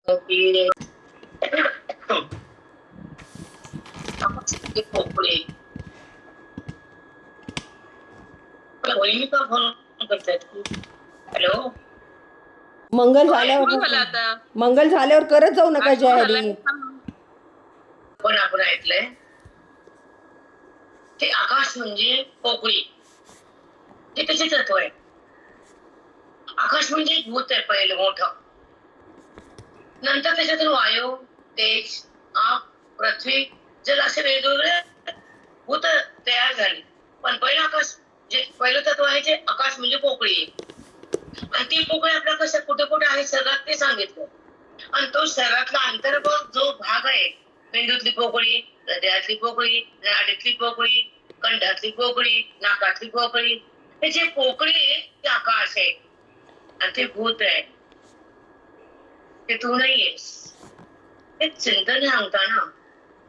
की पोकळी वहिनी का फोन करतायत? हॅलो, मंगल ऐकून झाल्यावर मला आता मंगल झाल्यावर करत जाऊ नका ऐकून जय झालंय. हरी. पण आपण ऐकलंय ते आकाश म्हणजे पोकळी, हे त्याचे तत्व आहे. आकाश म्हणजे एक भूत आहे पहिलं मोठं, नंतर त्याच्यातून वायू, तेज, आग, पृथ्वी, जल असे वेगवेगळे भूत तयार झाले. पण पहिलं आकाश जे पहिलं तत्व आहे ते आकाश म्हणजे पोकळी आहे. आणि ती पोकळी आपल्या कसं कुठे कुठे आहे शरीरात ते सांगितलं. आणि तो शरीरातला अंतर्गत जो भाग आहे, मेंदूतली पोकळी, हृदयातली पोकळी, नाडीतली पोकळी, कंठातली पोकळी, नाकातली पोकळी, हे जे पोकळी आहे ते आकाश आहे. आणि ते भूत आहे, ते तू नाहीयेस. हे चिंतन सांगताना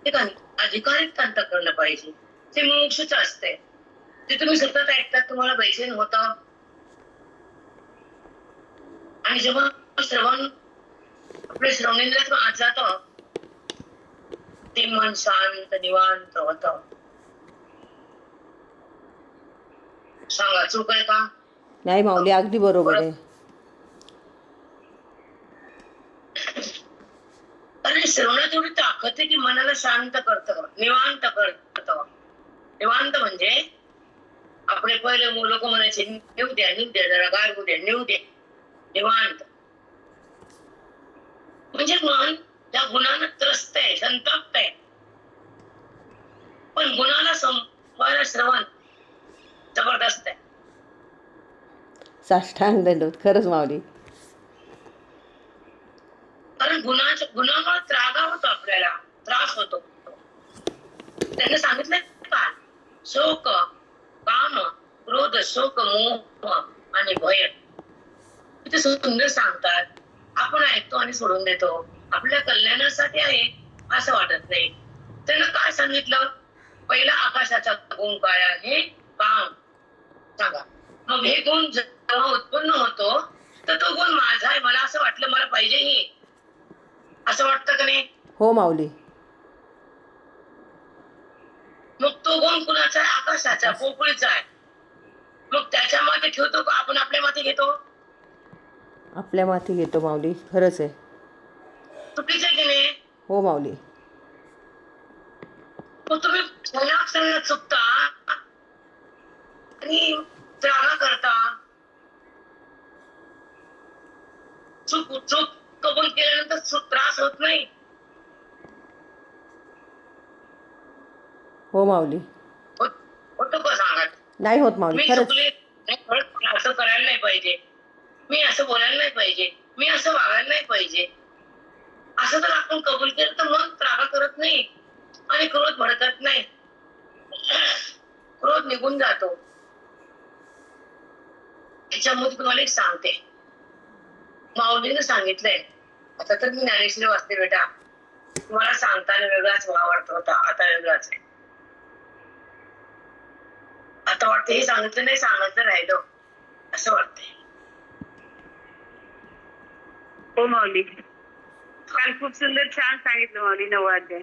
एक अधिकारिक अंतःकरण पाहिजे. ते मोक्षच असते. ते तुम्ही सतत ऐकतात, तुम्हाला बेचैन होतं. आणि जेव्हा श्रवण आपल्या श्रवणेंद्रियात आत जातं, ते मन शांत निवांत होतं. सांगा चूक आहे का? नाही माऊली, अगदी बरोबर आहे. अरे श्रवणात एवढी ताकद आहे की मनाला शांत करतं, निवांत करतं. निवांत म्हणजे आपले पहिले लोक म्हणायचे नेऊ द्या जरा गार होऊ द्या, नेऊ द्या. निवांत म्हणजे मन त्या गुणानं त्रस्त आहे, संतप्त आहे. पण गुणाला संपवायला श्रवण जबरदस्त आहे. साष्टांग दंडवत, खरंच माऊली. कारण गुणामुळे त्रागा होतो, आपल्याला त्रास होतो. त्यांनी सांगितलं का शोक, काम, क्रोध, शोक, मोह आणि भय. किती सुंदर सांगतात. आपण ऐकतो आणि सोडून देतो. आपल्या कल्याणासाठी आहे असं वाटत नाही. त्यानं काय सांगितलं? पहिला आकाशाचा गुण काय आहे? काम. सांगा मग हे गुण जेव्हा उत्पन्न होतो तर तो गुण माझा आहे, मला असं वाटलं मला पाहिजे हे, असं वाटतं का नाही? हो माऊली. मग तो गुण कुणाचा आहे? आकाशाचा, पोकळीचा आहे. मग त्याच्या मागे ठेवतो का आपण आपल्या मागे घेतो? आपल्या माथी घेतो माऊली, खरंच आहे. चुकीचं आहे की नाही? हो माऊली. मग तुम्ही क्षणाक्षणाला चुकता आणि त्रागा करता. चूक चूक कबूल केल्यानंतर त्रास होत नाही. हो माऊली. होतो का सांगा? नाही होत माऊली, मी खरंच. चुकले, असं करायला नाही पाहिजे, मी असं बोलायला नाही पाहिजे, मी असं वागायला नाही पाहिजे. असं जर आपण कबूल केलं तर मन त्रागा करत नाही आणि क्रोध भडकत नाही. क्रोध निघून जातो. त्याच्यामध्ये तुम्हाला एक सांगते, माऊलीने सांगितलंय. आता तर मी ज्ञानेश्वरी वाचते बेटा, तुम्हाला सांगताना वेगळाच वाटत होता, आता वेगळाच आहे. आता वाटतं हे सांगितलं नाही, सांगायचं राहिलं असं वाटतंय. हो माऊली, काल खूप सुंदर छान सांगितलं माऊली. 9वा अध्याय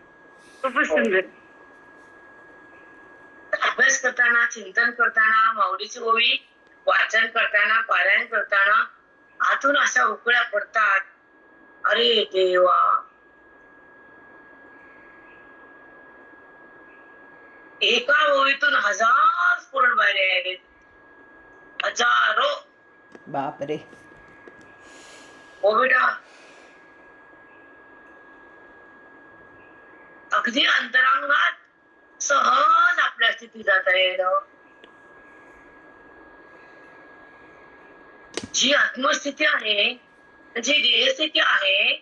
खूपच सुंदर. अभ्यास करताना, चिंतन करताना, माऊलीची ओवी वाचन करताना, पारायण करताना आतून अशा उकळ्या पडतात. अरे देवा, एका ओवीतून हजार स्फुरण बाहेर यायले, हजारो. बापरे. हो बेटा, अगदी अंतरांगात सहज आपल्या स्थिती जाता येणं. जी आत्मस्थिती आहे, जी देहस्थिती आहे,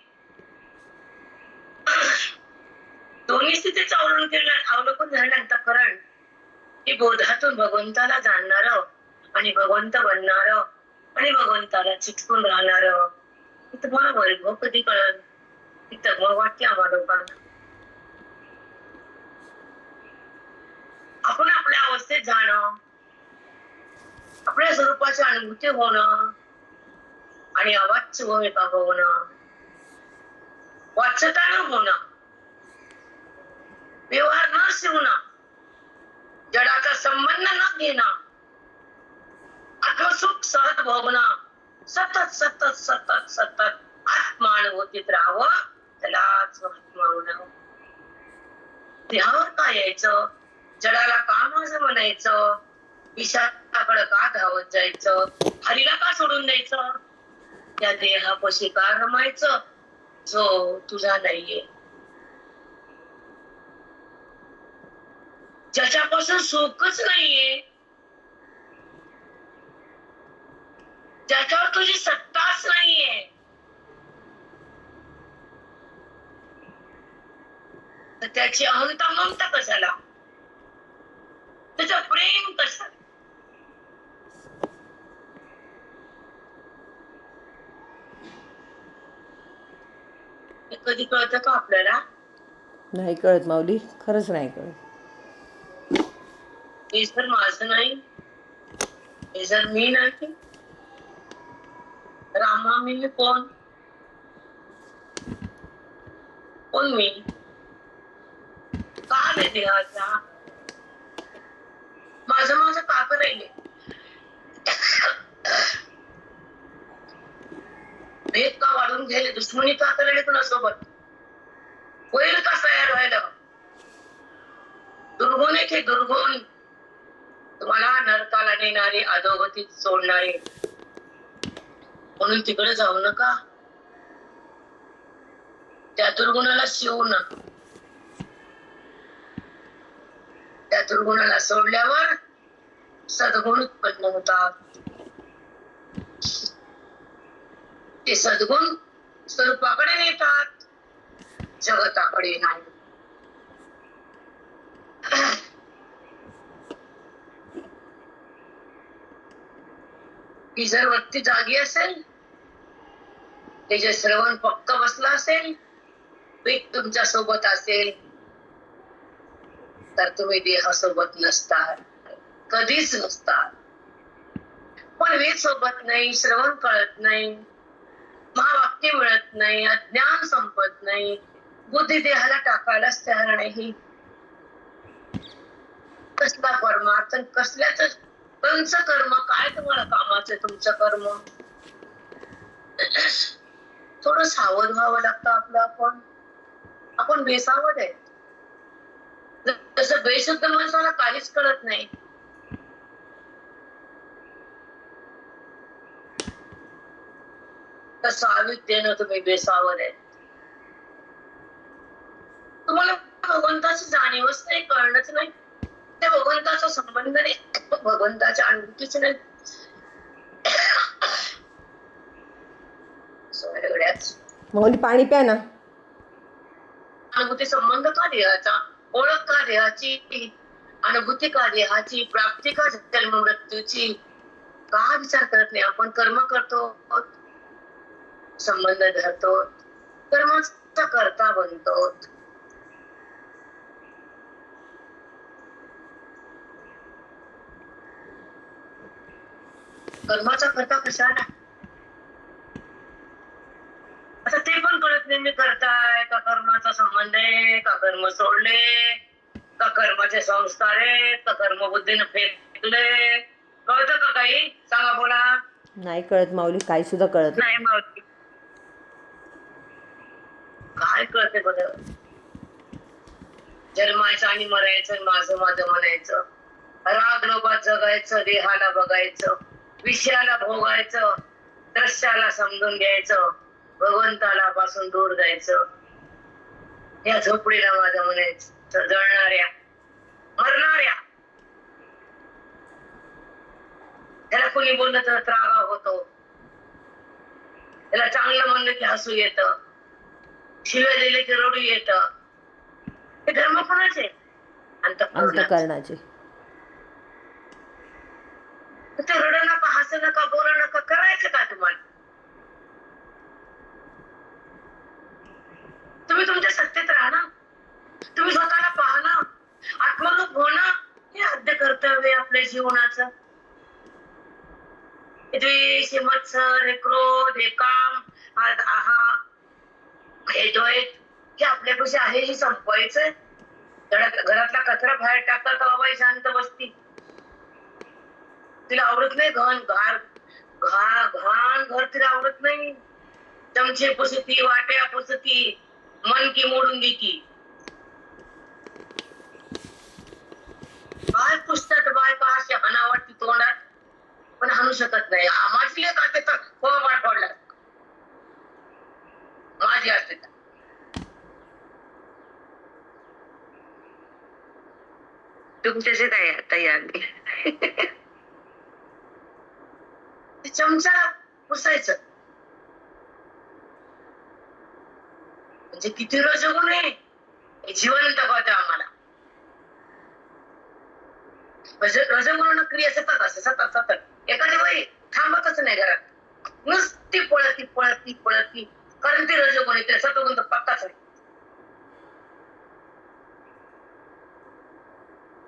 दोन्ही स्थितीचं अवलोकन झाल्यानंतर अंतःकरण हे बोधातून भगवंताला जाणणार आणि भगवंत बनणार आणि भगवंताला चिटकून राहणार. तुम्हाला वैभव कधी कळलं? ती तगमग वाटते आम्हा लोकांना. आपण आपल्या अवस्थेत जाणं, आपल्या स्वरूपाची अनुभूती होणं आणि अवाच्य भूमिका होणं, वाच्यता न होणं, व्यवहार न शिवणं, जडाचा संबंध न घेणं, आत्मसुख सहज भोगणं, सतत सतत सतत सतत आत्मानुभूतीत राहावं, त्यालाच महात्मा म्हणावं. देहावर का यायचं, जडाला का माझं म्हणायचं, विषाकडे का धावत जायचं, हरीला का सोडून द्यायचं, त्या देहापाशी का रमायचं जो तुझा नाहीये, ज्याच्यापासून सुखच नाहीये, ज्याच्यावर तुझी सत्ताच नाहीये, तर त्याची अहंता ममता कशाला, त्याचं प्रेम कशाला. हे कधी कळतं का आपल्याला? नाही कळत माऊली, खरंच नाही कळत. हे जर माझं नाही, हे जर मी नाही, रामा मी कोण, कोण मी, का रे देहाचा, माझं माझं का करायले, भेद का वाढून घ्यायला, दुश्मनी का करायला कुणासोबत, होईल का तयार व्हायला, दुर्गुण आहे की दुर्गुण, तुम्हाला नरकाला नेणारे, अधोगतीत सोडणारे, म्हणून तिकडे जाऊ नका, त्या दुर्गुणाला शिवू नका. त्या दुर्गुणाला सोडल्यावर सद्गुण उत्पन्न होतात. ते सद्गुण स्वरूपाकडे नेतात, जगताकडे नाही. ही जर व्यक्ती जागी असेल, त्याचे श्रवण पक्क बसला असेल, वेद तुमच्या सोबत असेल, तर तुम्ही देहासोबत नसता, कधीच नसता. पण वेद सोबत नाही, श्रवण कळत नाही, महावाक्य मिळत नाही, अज्ञान संपत नाही, बुद्धी देहाला टाकायलाच तयार नाही. कसला परमार्थ, कसल्याच कंच कर्म, काय तुम्हाला कामाचं तुमचं कर्म. थोडं सावध व्हावं लागतं आपलं. आपण बेसावध आहे. जसं बेशुद्ध माणसाला काहीच कळत नाही, तसं अविद्येनं तुम्ही बेसावध आहे. तुम्हाला भगवंताची जाणीवच नाही, कळणच नाही, त्या भगवंताचा संबंध नाही, भगवंताच्या अनुभूतीच नाही. माऊली पाणी प्या ना. अनुभूती संबंध का देहाचा, ओळख का देहाची, अनुभूती का देहाची, प्राप्ती का जन्म मृत्यूची, का विचार करत नाही. आपण कर्म करतो, संबंध धरतो, कर्माचा कर्ता बनतो. कर्माचा कर्ता कशाला, आता ते पण कळत नाही. मी करताय का, कर्माचा संबंध आहे का, कर्म सोडले का, कर्माचे संस्कार आहेत का, कर्मबुद्धीने फेकले, कळतं का काही? सांगा बोला. नाही कळत माऊली, काही सुद्धा कळत नाही मावती. काय कळते बरं? जन्मायचं आणि मरायचं, माझं माझं म्हणायचं, राग लोभात जगायचं, देहाला बघायचं, विषयाला भोगायचं, दृश्याला समजून घ्यायचं, भगवंताला पासून दूर जायचं. या झोपडीला माझं म्हणायचं, जळणाऱ्या मरणाऱ्या. त्याला कोणी बोललं तर त्रागा होतो, त्याला चांगलं म्हणलं की हसू येतं, शिव्या दिले की रडू येतं. हे धर्म कोणाचे? अंतःकरणाचे. ते रडू नका, हसू नका, बोलू नका, करायचं का तुम्हाला? तुम्ही तुमच्या सत्तेत राहा ना, तुम्ही स्वतःला पाहा ना, आत्मरूप होणं हे आद्य कर्तव्य आपल्या जीवनाचं. द्वेष, मत्सर, क्रोध, काम, येतोय की आपल्यापाशी आहे हे संपवायचंय. घरातला कचरा बाहेर टाकतात तर बाबा शांत बसती. तिला आवडत नाही घाण घाण घर तिला आवडत नाही. चमचे पुसती, वाट्या पुसती, मनकी मोडून देती. काय पुसतात बायका अशी हाणावरती तोंडात, पण हाणू शकत नाही. माझी लेक असते तर फोडला फोडला माझी असते तर. तुमच्याशी तयार चमचा पुसायचं म्हणजे किती रजगुण आहे हे जिवंत कळतं आम्हाला. रजगुण क्रिया सतत असते, सतत सतत. एखादी बाई थांबतच नाही घरात, नुसती पळती कारण ते रजगुण आहे, सतगुण तर पत्ताच नाही.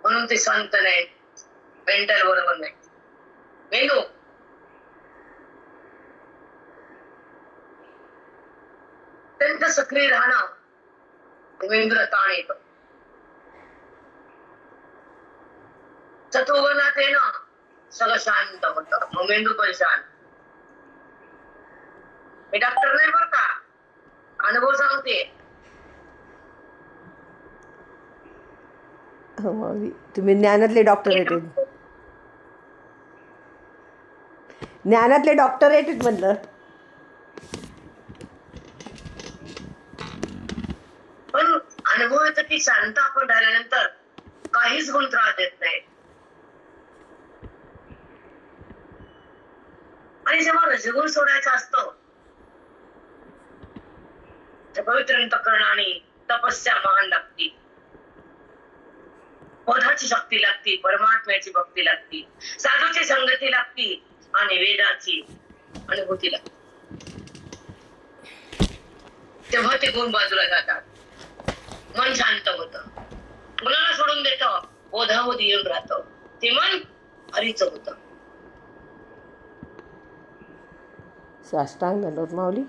म्हणून ते शांत नाही, मेंटल बरोबर नाही. मेंदू अत्यंत सक्रिय राहणं मेंदूला ताण येतो. सत्वगुणात येणं सगळं शांत होतं, मग मेंदू पण शांत. मी डॉक्टर नाही बरं का, अनुभव सांगते. हो माऊली, तुम्ही ज्ञानातले डॉक्टरेट आहेत. ज्ञानातले डॉक्टरेट आहेत म्हटलं. पण अनुभव येतो की शांत आपण राहिल्यानंतर काहीच गुण त्रास देत नाही. आणि जेव्हा रजगुण सोडायचा असतो पवित्र अंतःकरणाने तपस्या महान लागती, बोधाची शक्ती लागती, परमात्म्याची भक्ती लागती, साधूची संगती लागती आणि वेदाची अनुभूती लागते. तेव्हा ते गुण बाजूला जातात, मन शांत होतं, मुलाला सोडून देतं, बोधामध्ये येऊन राहतं, ते मन हरीचं होतं. साष्टांग दंडवत माऊली.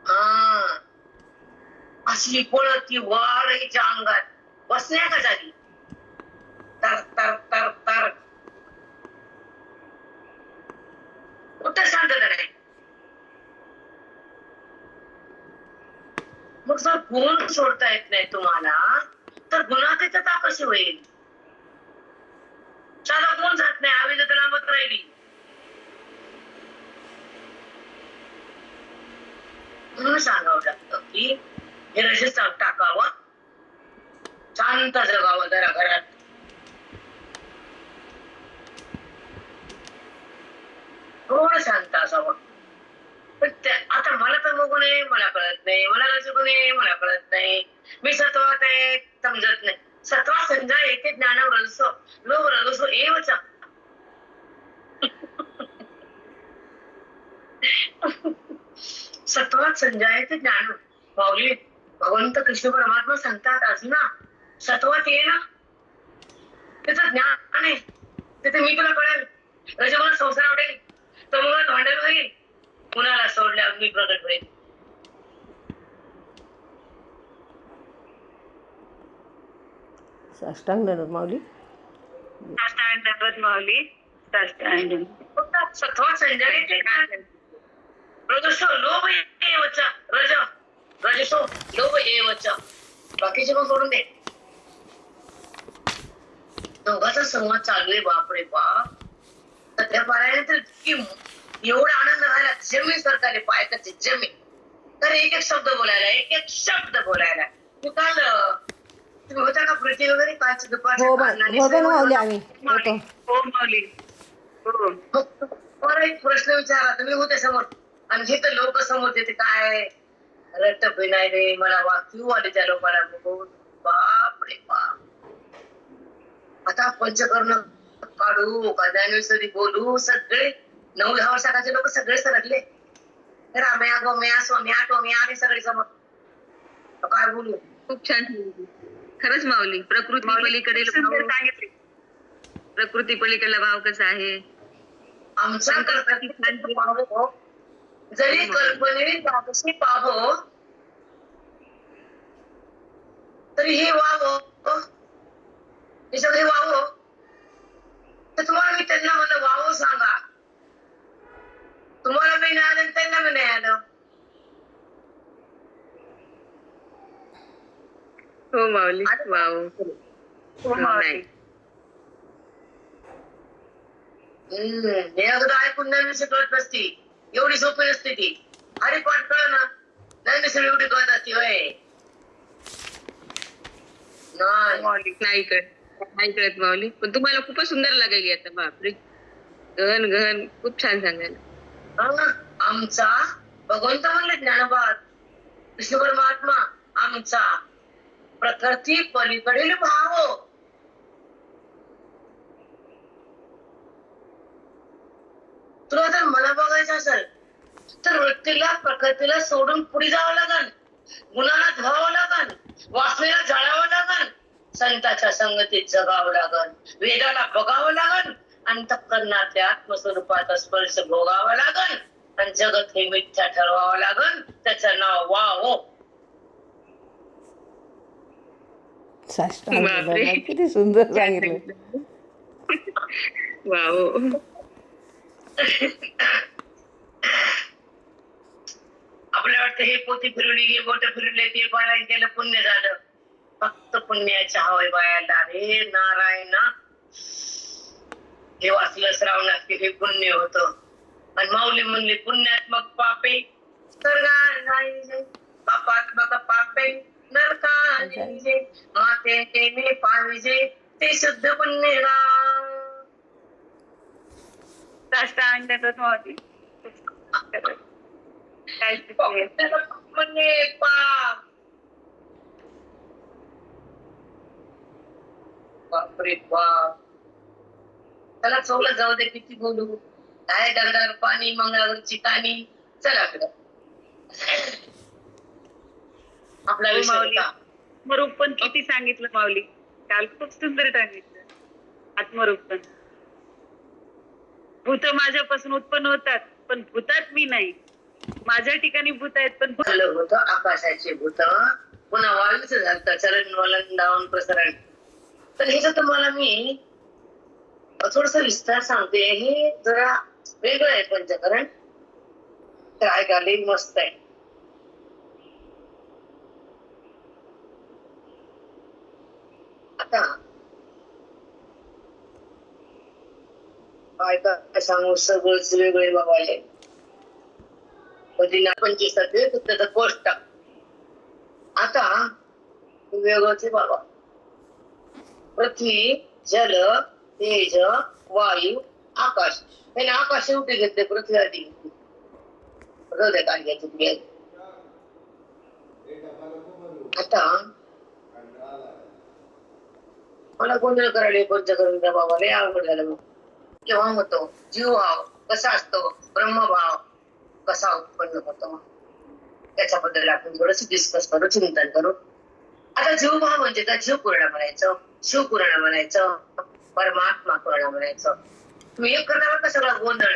हा, असली पळती वारहीच्या अंगात बसण्या का जागी तर तर तर तर कुठं शांतता नाही. मग जर गुण सोडता येत नाही तुम्हाला तर गुणातीतता कशी होईल? साधा गुण जात नाही, आविधता लांबत राहिली. म्हणून सांगावं लागतं की हे रजस टाकावं, शांत जगावं जरा घरात. थोडं शांत असावं. पण आता मला तर बघू नये, मला कळत नाही, मला रजगुण नये, मला कळत नाही, मी सत्वात आहे समजत नाही. सत्वा संजा येते ज्ञान रजसो लोभ रजसो एवच. सत्वात संजायते ज्ञान. माऊली भगवंत कृष्ण परमात्मा सांगतात अर्जुना, सत्वात ये ना, त्याचं ज्ञान आहे, तिथे मी तुला कळेल, रजगुण संसार आवडेल, तमोगुणात भांडण होईल, कुणाला सोडल्यावर मी प्रगट होईल. साष्टांग दंडवत माऊली. साष्टांग दंडवत माऊली. साष्टांग. सत्वात संजायते ज्ञान रजसो लोभ एवच. रजसो लोभ एवच. बाकीचे पण सोडून दे. दोघांचा संवाद चालू आहे. बापरे बाप, सध्या पारायण तर एवढा आनंद झाला, जमीन सरकारने पायकाचे जमीन. तर एक एक शब्द बोलायला, एक एक शब्द बोलायला. तू काल तुम्ही होता का प्रीती वगैरे कालच्या दुपारच्या? हो माऊली, आम्ही होतो. हो माऊली, हो. मला एक प्रश्न विचारा, तुम्ही होते समोर आणि हे तर लोक समोर येते काय रट्ट नाही रे, मला वाक्यू आले त्या लोकांना बघून. बाप रे बाप. आता पंचकर्ण काढू का ज्ञानेश्वरी बोलू, सगळे 9-10 वर्षाचे लोक सगळे सरकले. राम्या गोम्या सोम्या टोम्या आणि सगळे समोर काय बोलू. खूप छान खरंच माऊली. प्रकृती पलीकडील सांगितले, प्रकृती पलीकडला भाव कसा आहे आमचा. जरी कल्पनेने द्वादशी पाहो तरीही वाव हे सगळे वाव तर तुम्हाला मी त्यांना म्हणलं वाव सांगा. तुम्हाला मी नाही आलं त्यांना मी नाही आलं. हो माऊली. वाव. हो माऊली. हे अगोदर ऐकून नाही कळत नसती. एवढी सोपी नसते ती. अरे पाठ कळ ना नाही सगळी एवढी कळत असती होय. नाही कळत माऊली. पण तुम्हाला खूपच सुंदर लागेल आता. बापरे गहन गहन खूप छान सांगायला. आमचा भगवंत म्हणले ज्ञानोबा कृष्ण परमात्मा आमचा प्रकृती पलीकडील भाव. तुला जर मला बघायचं असेल तर वृत्तीला प्रकृतीला सोडून पुढे जावं लागल. गुणाला धुवावं लागल. वासनेला जाळावं लागल. संतांच्या संगतीत जगावं लागल. वेदाला बघावं लागल. अंतःकरणातल्या आत्मस्वरूपाचा स्पर्श भोगावा लागल. आणि जगत हे मिथ्या ठरवावं लागल. त्याचं नाव वाव. साष्टांग दंडवत. किती सुंदर सांगितलं. वाव. आपल्या वाटतं हे पोती फिरवली हे बोट फिरवले ते पारायण केलं पुण्य झालं. फक्त पुण्याच्या हवाई बायाला रे नारायण हे वाचलं श्रावणात की हे पुण्य होत. आणि माऊली म्हणले पुण्यात्मक पापे स्वर्गाला पापात्मक पापे नरकाला माते केले पाहिजे ते शुद्ध पुण्य साष्टांग दंडवत माऊली. म्हणजे पाप. बापरे बाप. त्याला चौला जाऊ दे किती बोलू. काय दगडावर पाणी मंगळावरची कानी. चला पुढे आपला विषय होता आत्मरूपण. किती सांगितलं माऊली काल. खूप सुंदर सांगितलं आत्मरूपण. भूत माझ्यापासून उत्पन्न होतात पण भूतात मी नाही. माझ्या ठिकाणी भूत आहेत पण झालं होतं आकाशाचे भूत. पुन्हा वायूच झालं चलन वलन धावन प्रसरण. तर हे जर तुम्हाला मी थोडस विस्तार सांगते. हे जरा वेगळं आहे पंचकरण. तर ऐकायला मस्त आहे. आता काय सांगू सगळंच वेगळे बाबाले. कधी ना 25 त्याचा पोस्ट. आता वेगळंच आहे बाबा. पृथ्वी जल तेज वायू आकाश. त्याने आकाश शेवटी घेतले पृथ्वी आधी घेतली. काय घ्यायचं. आता मला गोंधळ करायला पंचकरण त्या बाबा लय अवघड झालं. मग केव्हा होतो जीवभाव कसा असतो ब्रह्मभाव कसा उत्पन्न होतो त्याच्याबद्दल आपण थोडस डिस्कस करू चिंतन करू. आता जीवभाव म्हणजे का जीव पूर्ण म्हणायचं शिव पूर्ण म्हणायचं परमात्मा पूर्ण म्हणायचं. तुम्ही एक करण्यावर का सगळा गोंधळ.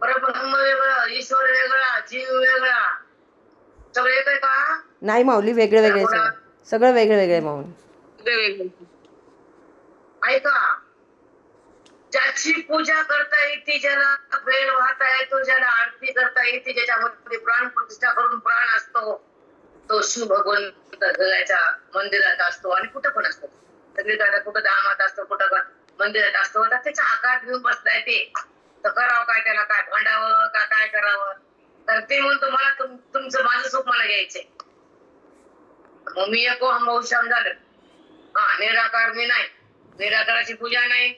परब्रह्म वेगळं ईश्वर वेगळा जीव वेगळा सगळं एक आहे का. नाही माऊली वेगळे वेगळे सगळं वेगळं वेगळे माऊली. ऐका ज्याची पूजा करता येते ज्याला वेळ वाहता येतो ज्याला आरती करता येते ज्याच्यामध्ये प्राण प्रतिष्ठा करून प्राण असतो तो शिव भगवंत जगाच्या मंदिरात असतो. आणि कुठं पण असतो. सगळीकडे कुठं धामात असतो कुठं मंदिरात असतो. तर त्याचा आकार घेऊन बसता येते. तर करावं काय त्याला काय भांडावं का काय करावं. तर ते म्हणतो मला तुमचं माझं सुख मला घ्यायचंय. मग मी एको हम बहुश्याम झालं. निराकार मी नाही. निराकाराची पूजा नाही.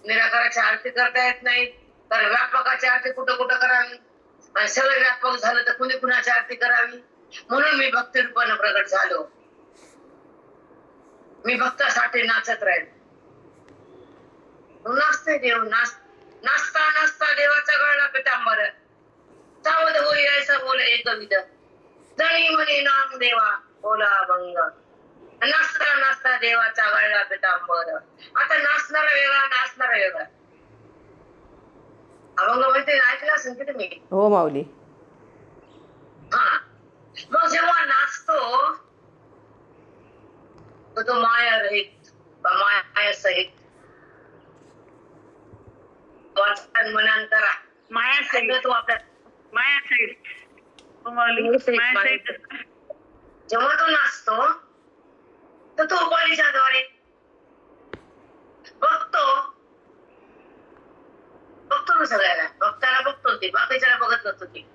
निराकाराची आरती करता येत नाही. तर व्यापकाची आरती कुठं कुठं करावी. आणि सगळं व्यापक झालं तर कुणी कुणाची आरती करावी. म्हणून मी भक्ती रूपानं प्रगट झालो. मी भक्तासाठी नाचत राहील. नाचते देव नाचता नाचता देवाचा गळला पितांबर. सावध होई ऐसा बोले एकविध जणी म्हणे नाम देवा बोला अभंग. नाचता नाचता देवाचा गळला पितांबर. आता नाचणारा वेगळा नाचणारा वेगळा. अभंग म्हणते ऐकलं असेल की तुम्ही. हो माऊली. मग जेव्हा नाचतो रहित माया सहित वाचन मनन करा. माया सहित. तू आपल्या माया सहित. हो माऊली, माया सहित. जेव्हा तो नाचतो तर तो उपाधीच्या द्वारे बघतो ना सगळ्याला. भक्ताला बघतो ते, बाकीच्याला बघत नसतो ते.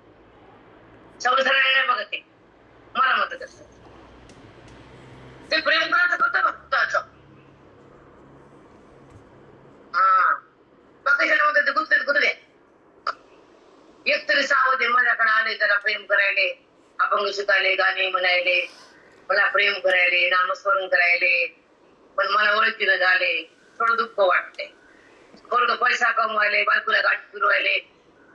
संसाराला नाही बघत ते. मला मत असत ते प्रेम करायचं फक्त भक्ताचं. हा बाकीच्याला म्हणतात ते गुंतले गुंतले. एक तरी सावध आहे, माझ्याकडे आले त्याला प्रेम करायले, अपंग शिकायले, गाणे म्हणायले, मला प्रेम करायले, नामस्मरण करायले, पण मला ओळखीनं झाले, थोडं दुःख वाटते. थोडं पैसा कमवायले, बायकोला गाठी फिरवायले,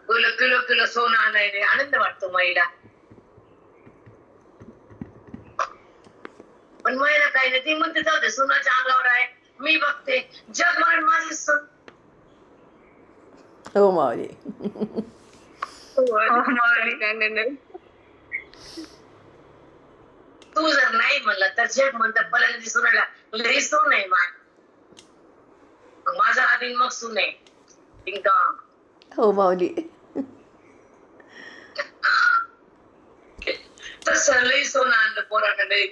किलो किलो किलो सोनं आणायले, आनंद वाटतो महिला. पण महिला काही नाही, ती म्हणते जाऊ दे, सोनाच्या अंगावर आहे, मी बघते, जग म्हणून माझे सून. हो माऊली. तू जर नाही म्हणलं तर जग म्हणतात पहिल्यांदा सुनायला लई सून आहे माझा आधी मग सून आहे. टिंगटॉंग. हो माऊली. तसं लई सोनं आणलं पोरानं, लई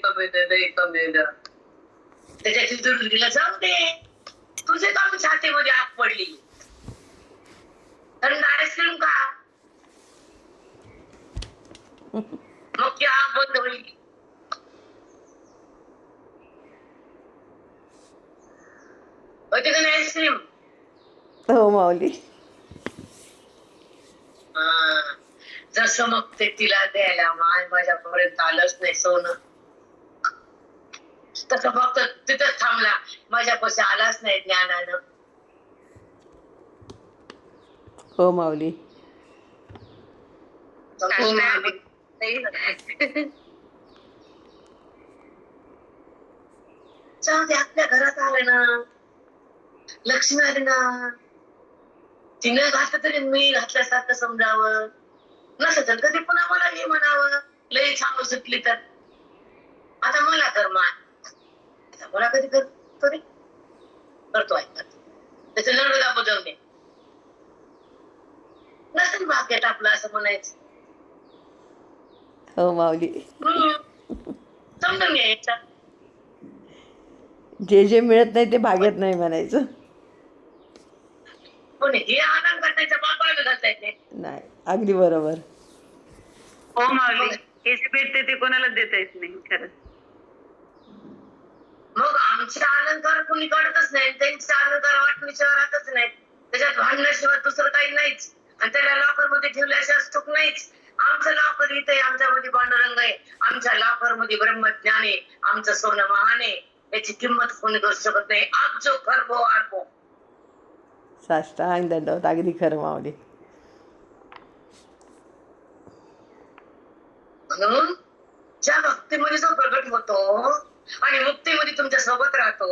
कमेलं त्याच्याची दुर्गीला जाऊ दे. तुझे काम छातीमध्ये आग पडली, थंड आईस्क्रीम का मग ती आग बंद होईल. होते का नाही आईस्क्रीम? हो माऊली. जसं मग ते तिला द्यायला माझ्यापर्यंत आलंच नाही सोनं, तसं फक्त तिथंच थांबला, माझ्यापाशी आलाच नाही ज्ञानानं. हो माऊली. जाऊ दे, आपल्या घरात आले ना, लक्ष्मी आली ना, तिनं घातलं तरी मी घातल्यासारखं समजावं, नसं तर कधी पुन्हा मला हे म्हणावं, लई सांगू सुटली तर. आता मला कर मान, आता मला कधी करतो रे, करतो ऐकत त्याचं नडदा बजावणे नसेल भाग्यात आपलं असं म्हणायचं. हो माऊली. समजून घ्यायचं. जे मिळत नाही ते भाग्यात नाही म्हणायचं. पण हे आनंद करण्याच्या बापाला घालता येते. नाही, अगदी बरोबर. हो माऊली, हे जे भेटते ते कोणालाच देता येत नाही खरंच. मग आमचा अलंकार कुणी काढतच नाही, त्यांचा अलंकार वाटणीच्या राहतच नाही, त्याच्यात भांडण्याशिवाय दुसरं काही नाहीच, आणि त्याला लॉकर मध्ये ठेवल्याशिवाय सुख नाहीच. आमचं लॉकर इथे, आमच्यामध्ये पांडुरंग आहे, आमच्या लॉकर मध्ये ब्रह्मज्ञान आहे, आमचं सोनं महान आहे, याची किंमत कोणी करू शकत नाही. आप जो खरबो आरबो. साष्टांग दंडवत. अगदी खरं माऊली. म्हणून ज्या भक्तीमध्ये जो प्रगट होतो आणि मुक्तीमध्ये तुमच्या सोबत राहतो,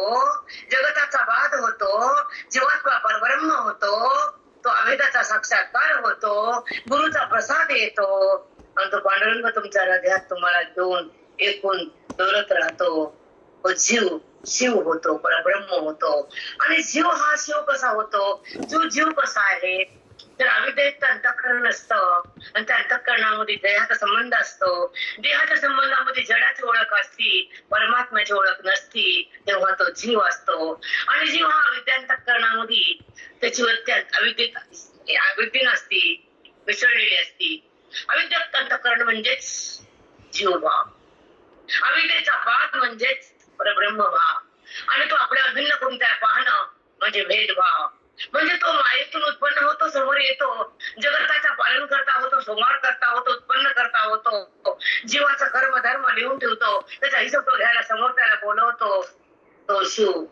जगताचा बाध होतो, जीवात्मा परब्रह्म होतो, तो अभेदाचा साक्षात्कार होतो, गुरुचा प्रसाद येतो, आणि तो पांडुरंग तुमच्या हृदयात तुम्हाला घेऊन एकूण दौलत राहतो. तो जीव शिव होतो, परब्रह्म होतो. आणि जीव हा शिव कसा होतो? जो जीव कसा आहे तर अविद्येत अंतःकरण असतं, आणि त्या अंतःकरणामध्ये देहाचा संबंध असतो. देहाच्या संबंधामध्ये जडाची ओळख असती, परमात्म्याची ओळख नसती, तेव्हा तो जीव असतो. आणि जीव हा अविद्यांतःकरणामध्ये त्याची अविद्या नसती, मिसळलेली असती. अविद्यात अंतःकरण म्हणजेच जीवभाव, अविद्येचा भाग म्हणजेच परब्रह्म भाव, आणि तो आपल्या अभिन्न कोणत्या पाहणं म्हणजे भेदभाव. म्हणजे तो मायेतून उत्पन्न होतो, समोर येतो, जगताचा पालन करता होतो, संहार करता होतो, उत्पन्न करता होतो, जीवाचा कर्म धर्म लिहून ठेवतो, त्याचा हिशोब तो घ्यायला समोर त्याला बोलवतो. तो शिव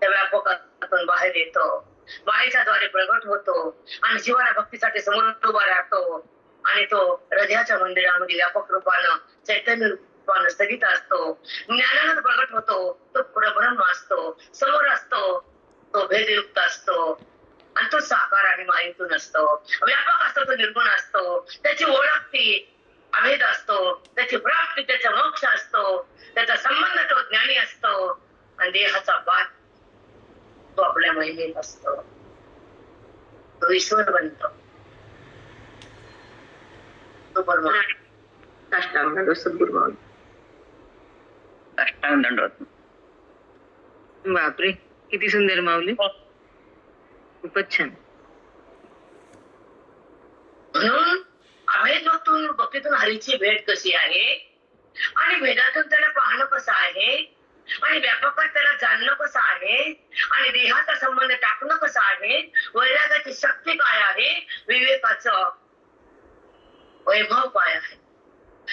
त्या व्यापकातून बाहेर येतो, मायेच्या द्वारे प्रगट होतो, आणि जीवाला भक्तीसाठी समोर उभा राहतो, आणि तो हृदयाच्या मंदिरामध्ये व्यापक रूपानं चैतन्य रूपानं स्थगित असतो. ज्ञानानं प्रगट होतो, तो परब्रह्म असतो, समोर असतो, तो भेदयुक्त असतो, आणि तो साकार आणि मायेतून असतो. व्यापक असतो, तो निर्गुण असतो, त्याची ओळख ती अभेद असतो, त्याची प्राप्ती त्याचा मोक्ष असतो, त्याचा संबंध तो ज्ञानी असतो, आणि देहाचा बात तो आपल्या महिमेत असतो, तो ईश्वर बनतो, तो परमात्मा. साष्टांग सद्गुरु माऊली. साष्टांग दंडवत. बापरे, किती सुंदर माऊली, खूपच छान. म्हणून अभेद भक्तीतून हरीची भेट कशी आहे आणि भेदातून त्याला पाहणं कसं आहे आणि व्यापकात त्याला जाणणं कसं आहे आणि देहाचा संबंध टाकणं कसं आहे, वैराग्याची शक्ती काय आहे, विवेकाचं वैभव काय आहे,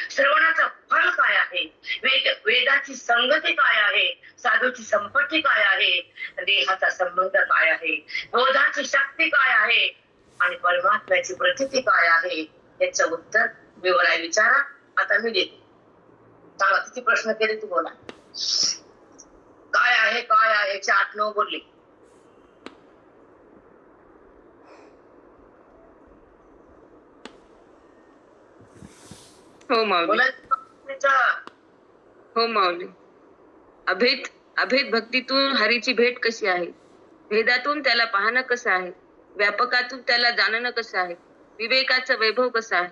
श्रवणाचं फल काय आहे, वेदाची संगती काय आहे, साधूची संपत्ती काय आहे, देहाचा संबंध काय आहे, बोधाची शक्ती काय आहे आणि परमात्म्याची प्रतीती काय आहे, याचं उत्तर मी मला विचारा, आता मी देते. सांगा किती प्रश्न केले तू, बोला. काय आहे, काय आहे, 8-9 बोलले. हो माऊली, बोला. हो माऊली. अभेद अभेद भक्तीतून हरीची भेट कशी आहे, भेदातून त्याला पाहणं कसं आहे, व्यापकातून त्याला जाणणं कसं आहे, विवेकाचं वैभव कसं आहे,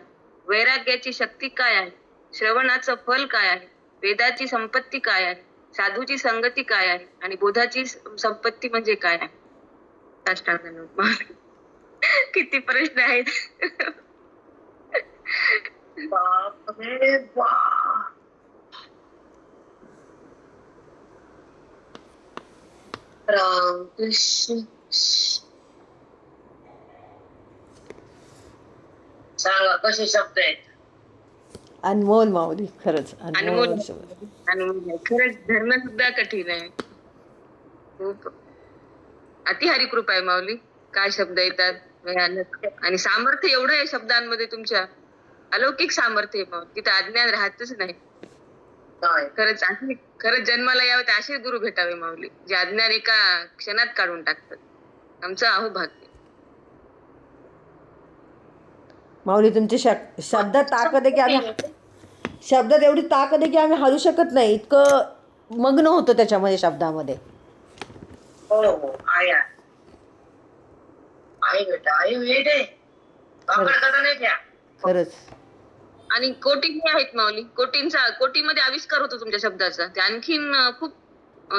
वैराग्याची शक्ती काय आहे, श्रवणाचं फल काय आहे, वेदाची संपत्ती काय आहे, साधूची संगती काय आहे आणि बोधाची संपत्ती म्हणजे काय आहे. किती प्रश्न आहेत. बापरे बाप. राम कृष्ण. सांगा कसे शब्द आहेत. अनमोल माऊली, खरंच अनमोल. अनमोल शब्द. आणि खरंच धर्म सुद्धा कठीण आहे खूप. अति हरी कृपा आहे माऊली. काय शब्द येतात भयानक, आणि सामर्थ्य एवढं आहे शब्दांमध्ये तुमच्या, अलौकिक सामर्थ्य आहे माऊली, तिथं अज्ञान राहतच नाही. काय खरंच जन्माला यावे असे गुरु भेटावे माऊली, जे अज्ञान एका क्षणात काढून टाकतात. आमचं अहोभाग्य. माऊली तुमची शब्दात ताकद आहे की आम्ही, शब्दात एवढी ताकद आहे की आम्ही हलू शकत नाही, इतकं मग्न होतो त्याच्यामध्ये, शब्दामध्ये. हो हो आहे आहे बेटा, आहे वेद आहे, वापर कसा नाही त्या. खरंच. आणि कोटी आहेत माऊली, कोटीमध्ये आविष्कार होतो तुमच्या शब्दाचा. ते आणखीन खूप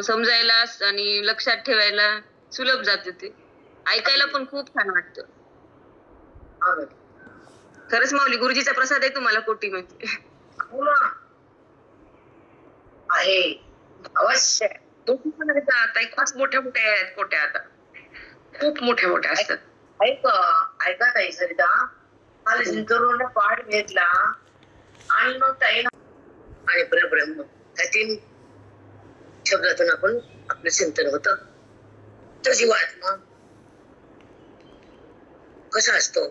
समजायला आणि लक्षात ठेवायला सुलभ जाते. ते ऐकायला पण खूप छान वाटतं. हा बेटा. खरंच माऊली, गुरुजीचा प्रसाद आहे तुम्हाला कोटीमध्ये. हो ना. आहे अवश्य. आता खूप मोठ्या मोठ्या आहेत कोट्या, आता खूप मोठ्या मोठ्या असतात. ऐका ताई सरिता, काल सिंधुदुर्गला पाठ घेतला आणि मग ताई आणि परब्रह्म त्या 3 शब्दातून आपण आपलं चिंतन होतं. तो जीवात्मा कसा असतो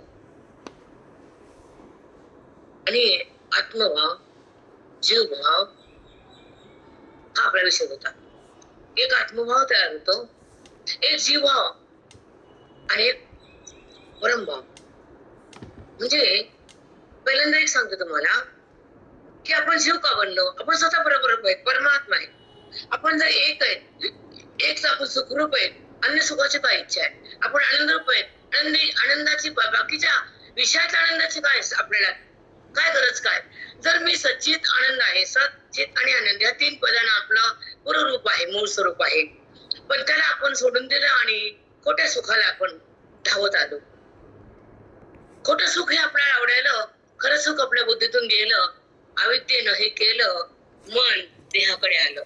आणि आत्मभाव, जीवभाव हा आपला विषय होता. एक आत्मभाव तयार होतो, एक जीवभाव आणि एक परमभाव. म्हणजे पहिल्यांदा एक सांगतो तुम्हाला की आपण जीव का बनलो, आपण स्वतः परब्रह्म आहे, परमात्मा आहे. आपण जर एक आहे, एक आपण सुखरूप आहे, अन्य सुखाची काय इच्छा आहे, आपण आनंदरूप आहे, आनंदाची बाकीच्या विषयाच्या आनंदाची काय आपल्याला काय गरज काय. जर मी सच्चित आनंद आहे, सच्चित आणि आनंद या 3 पदांना आपलं पूर्ण रूप आहे, मूळ स्वरूप आहे, पण त्याला आपण सोडून दिलं आणि खोट्या सुखाला आपण धावत आलो. खोटं सुख हे आपल्याला आवडायला, खरं सुख आपल्या बुद्धीतून गेलं, अविद्येनं हे केलं, मन देहाकडे आलं.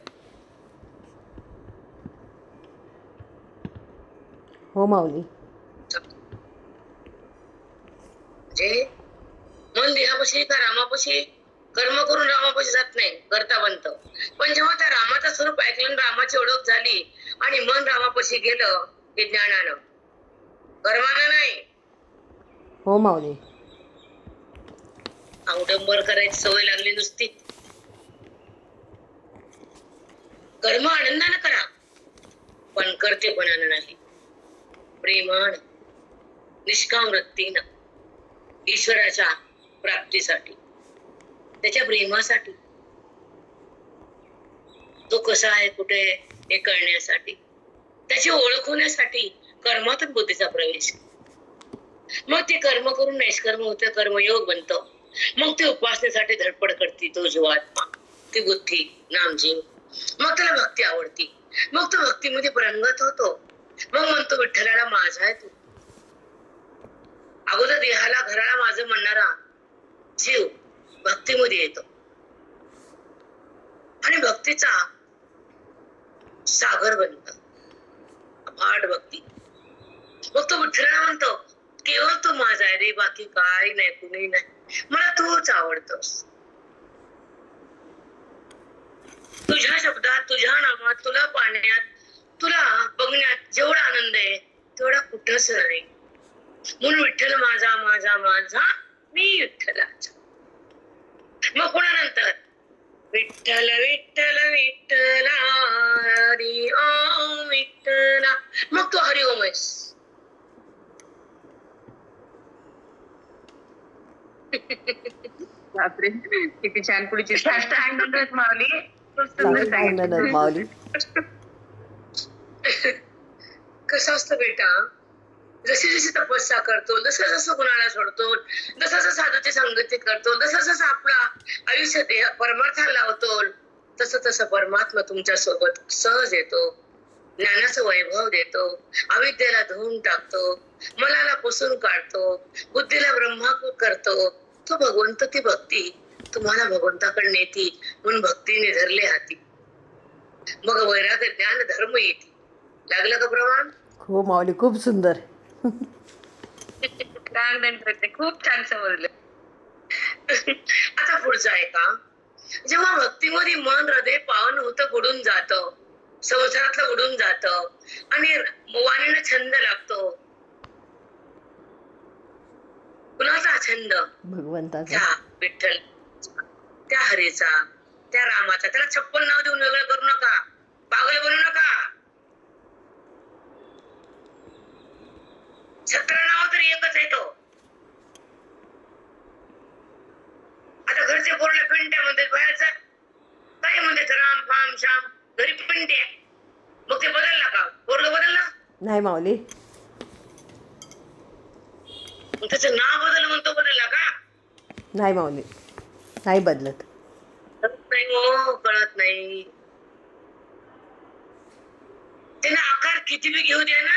हो माऊली. म्हणजे मन देहापाशी का रामापाशी कर्म करून रामापाशी जात नाही, करता बनतं. पण जेव्हा त्या रामाचं स्वरूप ऐकलं, रामाची ओळख झाली आणि मन रामापाशी गेलं, हे ज्ञानानं, कर्मानं नाही. हो माऊली. अवडंबर करायची सवय लागली नुसती. कर्म आनंदानं करा, पण कर्तेपणानं नाही, प्रेमानं, निष्काम वृत्तीनं, ईश्वराच्या प्राप्तीसाठी, त्याच्या प्रेमासाठी. तो कसा आहे कुठे हे कळण्यासाठी, त्याची ओळख होण्यासाठी कर्मातच बुद्धीचा प्रवेश. मग ते कर्म करून नैष्कर्म होतं, कर्मयोग बनतं. मग ते उपासनेसाठी धडपड करते तो जीवात्मा, ती बुद्धी नामजीव. मग त्याला भक्ती आवडती, मग तो भक्तीमध्ये परंगत होतो. मग म्हणतो विठ्ठलाला माझा आहे तू. अगोदर देहाला घराला माझं म्हणणारा जीव भक्तीमध्ये येतो आणि भक्तीचा सागर बनत, अफाट भक्ती. मग तो विठ्ठलाला म्हणतो केवळ तू माझा आहे रे, बाकी काही नाही, कुणी नाही, मला तूच आवडतोस. तुझ्या शब्दात, तुझ्या नामात, तुला पाहण्यात, तुला बघण्यात जेवढा आनंद आहे तेवढा कुठंच नाही. म्हणून विठ्ठल माझा माझा माझा, मी विठ्ठलाचा. मग कोणानंतर विठ्ठल विठ्ठल विठ्ठला हरी ओम विठ्ठला, मग तो हरी ओम आहेस. बापरे, किती छान पुढची साष्टांग माऊली. खूप सुंदर सांगितलं. माऊली कसं असतं बेटा, जशी जशी तपस्या करतो, जसं जसं गुणाला सोडतो, जसं जसं साधूची संगती करतो, जसं जसं आपला आयुष्य देह परमार्थाला लावतो, तसं तसं परमात्मा तुमच्या सोबत सहज येतो, ज्ञानाचं वैभव देतो, अविद्येला धुवून टाकतो, मनाला पुसून काढतो, बुद्धीला ब्रह्माकृत करतो. तो भगवंत ती भक्ती तुम्हाला भगवंताकडे नेती. म्हणून भक्तीने धरले हाती, मग वैराग्य ज्ञान धर्म येते. लागलं का प्रमाण? हो माऊली, खूप सुंदर. खूप छान समजलं. आता पुढचं आहे का, जेव्हा भक्तीमध्ये मन हृदय पावन होतं, बुडून जातं, संसारातलं उडून जातं आणि वाणीला छंद लागतो. कुणाचा छंद? भगवंताचा, त्या विठ्ठल, त्या हरीचा, त्या रामाचा. त्याला 56 नाव देऊन वेगळं करू नका, पागल बनू नका. 17 नाव तरी एकच आहे तो. आता घरचे पोरला पिंट्या म्हणतात, बाहेरचा काही म्हणतात राम फाम श्याम, घरी पिंट्या. मग ते बदलला का? पोरग बदलला नाही माऊली. मग त्याचं नाव बदल म्हणतो, बदलला का? नाही माऊली, नाही बदलत. कळत नाही हो, कळत नाही. त्यांना आकार किती बी घेऊ द्या ना,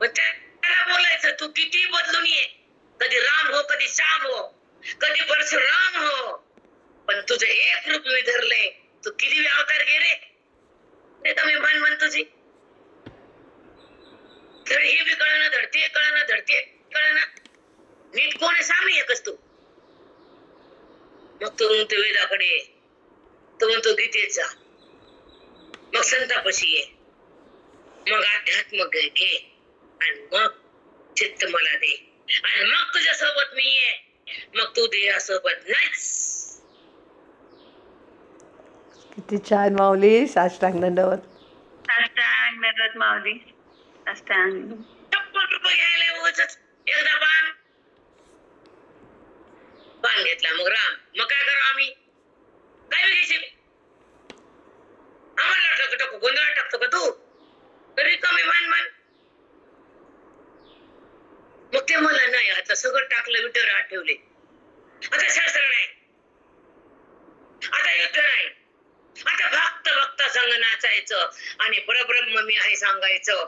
मग त्याला बोलायचं तू किती बदलून ये, कधी राम हो, कधी श्याम हो, कधी परशुराम हो, पण तुझं एक रूप मी धरले, तू किती बी अवतार घे रे. ते तर मी म्हण तुझी धड हे बी कळना, धडते कळना, धडते कळना, नीट कोण आहे सांग, एकच तू. मग तो म्हणतो वेदाकडे, तो म्हणतो गीतेचा, मग संतापाशी ये, मग अध्यात्म घे, आणि मग चित्त मला दे, आणि मग तुझ्या सोबत मी ये, मग तू देहासोबत नाहीच. किती छान माऊली. साष्टांग दंडवत. साष्टांग दंडवत माऊली. साष्टांग. 56 रुपये घ्यायला उगाचच. एकदा बाण घेतला, मग राम, मग काय करू आम्ही? काय बी घ्यायचे आम्हाला टाकू, गोंधळ टाकतो का तू? रिकामी मान. मग ते मला नाही, आता सगळं टाकलं, विटेवर हात ठेवले. आता शास्त्र नाही, आता युद्ध नाही, आता भक्त संग नाचायचं आणि परब्रह्म मी आहे सांगायचं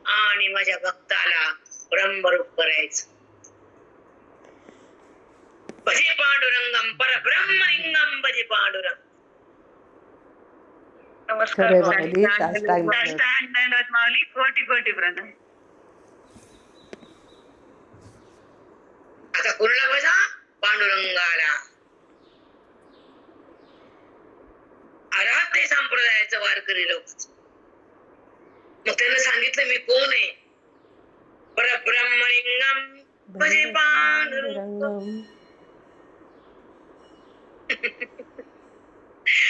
आणि माझ्या भक्ताला ब्रह्मरूप करायचं. भजे पांडुरंगम परब्रह्मलिंगम भजे पांडुरंग. नमस्कार खरंय माऊली. माऊली. साष्टांग दंडवत. साष्टांग दंडवत माऊली. कोटी कोटी प्रणय. आता कोणाला बजा? पांडुरंगाला. आराध्य संप्रदायाचं वारकरी लोक. मग त्यांना सांगितलं मी कोण आहे? परब्रह्मलिंगम भजे पांडुरंग.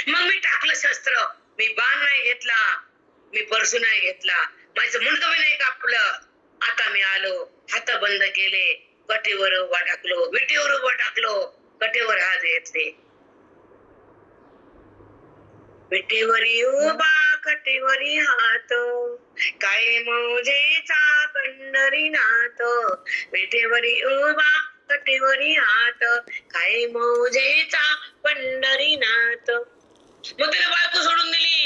मग मी टाकलं शस्त्र, मी बाण नाही घेतला, मी परशु नाही घेतला, माझं मुंडकं मी नाही कापलं. आता मी आलो, हात बंद केले, कटेवर उभा टाकलो, विटेवर उभा टाकलो, कटेवर हात घेतले. विटेवरी उभा कटेवरी हात, काय मौजेचा पंढरीनाथ. विटेवरी उभा कटेवरी हात, काय मौजेचा पंढरीनाथ. मग तिने बायको सोडून दिली.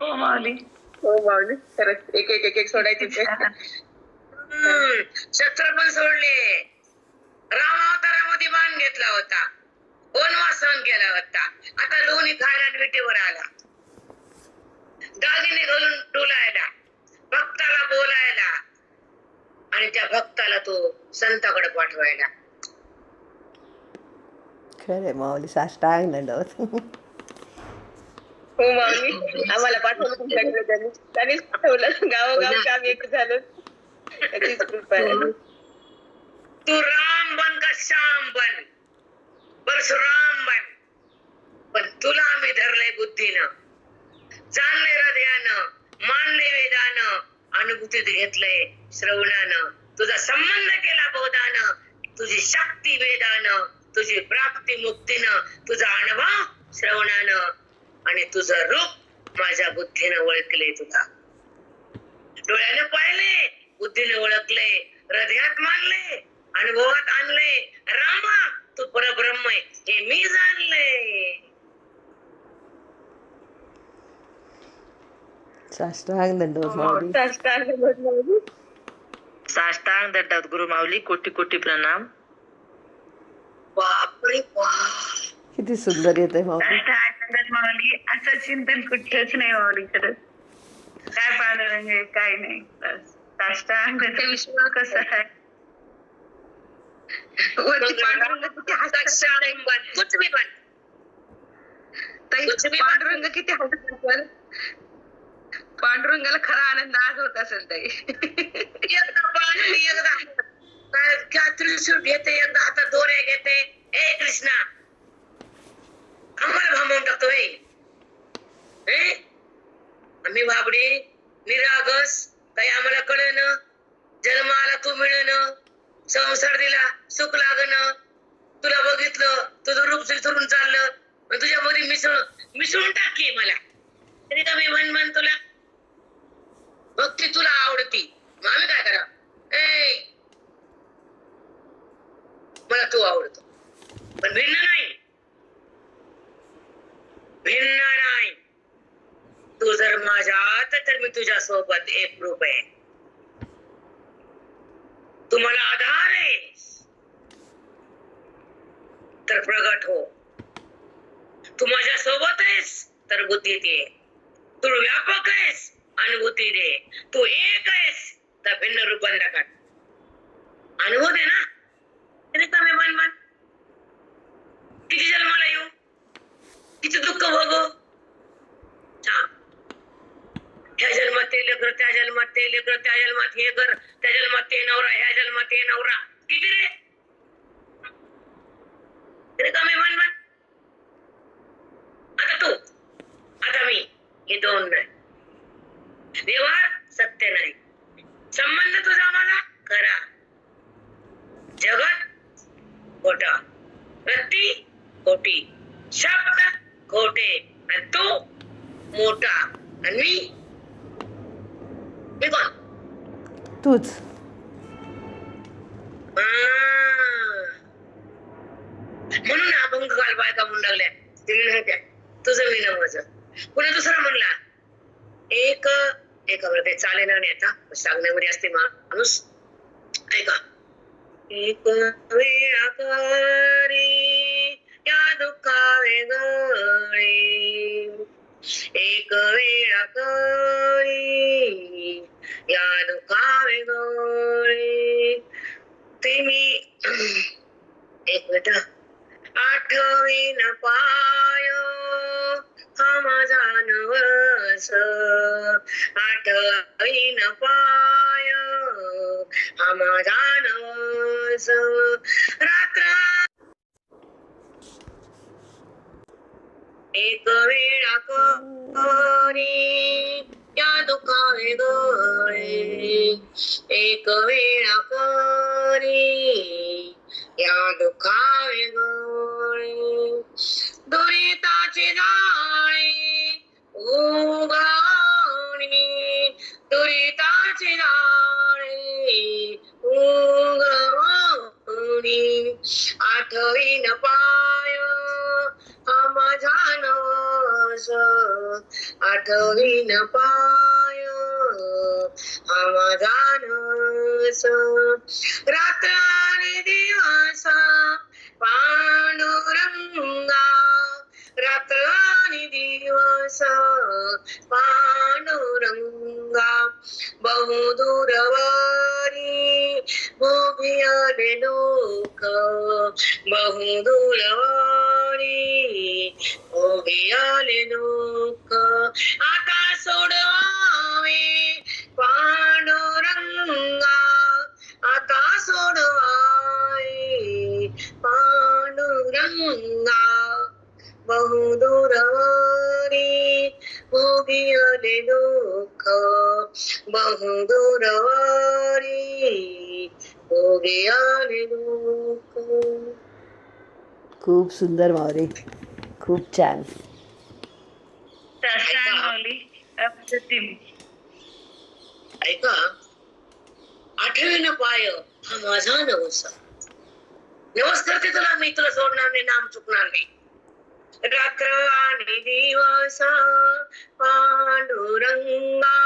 हो माऊली खरंच एक एक एक एक सोडायचे शस्त्र पण सोडले. राम अवतारामध्ये बाण घेतला होता, वनवास सहन केला होता. आता लोणी खायला विटेवर आला, दागिने घालून डोलायला, भक्ताला बोलायला, आणि त्या भक्ताला तो संताकडे पाठवायला. खरे माऊली साष्टांग दंडवत. हो माऊली आम्हाला पाठवलं तुमच्याकडे, त्यांनीच पाठवलं. गावोगावी आम्ही एक झालो, त्याचीच कृपा आहे. तू राम बन का श्याम बन, परशुराम बन, पण तुला आम्ही धरलंय बुद्धीनं, जाणलंय हृदयानं, मानलंय वेदानं, अनुभूतीत घेतलंय श्रवणानं, तुझा संबंध केला बोधानं, तुझी शक्ती वेदानं, तुझी प्राप्ती मुक्तीनं, तुझा अनुभव श्रवणानं, आणि तुझं रूप माझ्या बुद्धीनं ओळखले. तुला डोळ्यानं पाहिले, बुद्धीने ओळखले, हृदयात मानले, अनुभवात आणले. रामा तू परब्रह्म आहे हे मी जाणले. साष्टांग दंडवत माऊली. साष्टांग दंडवत गुरु माऊली, कोटी कोटी प्रणाम. बापरे बाप, किती सुंदर येत आहे माऊली. माऊली असं चिंतन कुठेच नाही माऊली. खरंच काय पांडुरंग आहे काय नाही, बस साष्टांग विश्वास कसा आहे वरती पांडुरंग किती हसतात. कुछ भी बन. पांडुरंग किती हसतात. पांडुरंगाला खरा आनंद आज होत असेल ताई. एकदा पाणी, एकदा काय त्रिशूळ घेते, एकदा हातात दोरे घेते. ए कृष्णा आम्हाला भांबवून टाकतोय. आम्ही भाबडे निरागस, काही आम्हाला कळन. जन्म आला तू मिळन, संसार दिला सुख लागन. तुला बघितलं तुझं रूप विसरून चाललं, तुझ्या मध्ये मिसळून टाकी मला. तरी का मी मन तुला भक्ती तुला आवडती, मग आम्ही काय करा. मला तू आवडतो, पण भिन्न नाही, भिन्न नाही. तू जर माझ्यात तर मी तुझ्या सोबत एक रूप आहे. तू मला आधार आहे तर प्रगट हो. तू माझ्या सोबत आहेस तर बुद्धी दे. तू व्यापक आहेस अनुभूती दे. तू एक आहेस तर भिन्न रूप बंद कर. अनुभव दे ना. कमी मन किती जन्माला येऊ, किती दुःख भोगो. ह्या जन्मात ते लेकर, त्या जन्मात ते लेकर, त्या जन्मात हे घर, त्या जन्मात ते नवरा, ह्या जन्मात ते नवरा. किती रे कमी मन. आता तू आता मी, हे दोन नाही. व्यवहार सत्य नाही, संबंध तुझा मला खरा, जगत खोटा, वृत्ती खोटी, शब्द खोटे, आणि तू मोठा आणि मी कोण? तूच. म्हणून अभंग काल बायका म्हणून लागल्या, तुझं मी नवचं. पुन्हा दुसरा म्हणला, एक काही चालेना नाही आता सांगण्यामध्ये असते माणूस. ऐका. एक वेळा करी या दुःखा वेगळे, एक वेळा करी या दुःखा वेगळे. ते मी एक मिनिट. आठवीन पाय हा माझा नवस, आठवीन पाय हा माझा नवस. रात्र एक वेळा करी या दुखावे गळे एक वेळा करी या दुखावे गळे दुरिताचे जाळे उगवणे दुरिताचे जाळे उगवणे आठवीन पाय हा माझा नवस आठवीन पाय हा माझा नवस रात्र आणि दिवस पांडुरंगा रात्र आणि दिवस पांडुरंगा बहुदूरवरी भोगी आले लोक बहुदूरवरी भोगी आले लोक आता सोडवावे पांडुरंगा आता सोडवावे पांडुरंगा बहुदूरवरी भोगी आले लोक बहुदूरवरी भोगी आले लोक. खूप सुंदर माऊली, खूप छान. ऐका आठवीन पाय हा माझा नवस नवस करते तुला मी तुला सोडणार नाही नाम चुकणार नाही रात्र आणि दिवस पांडुरंगा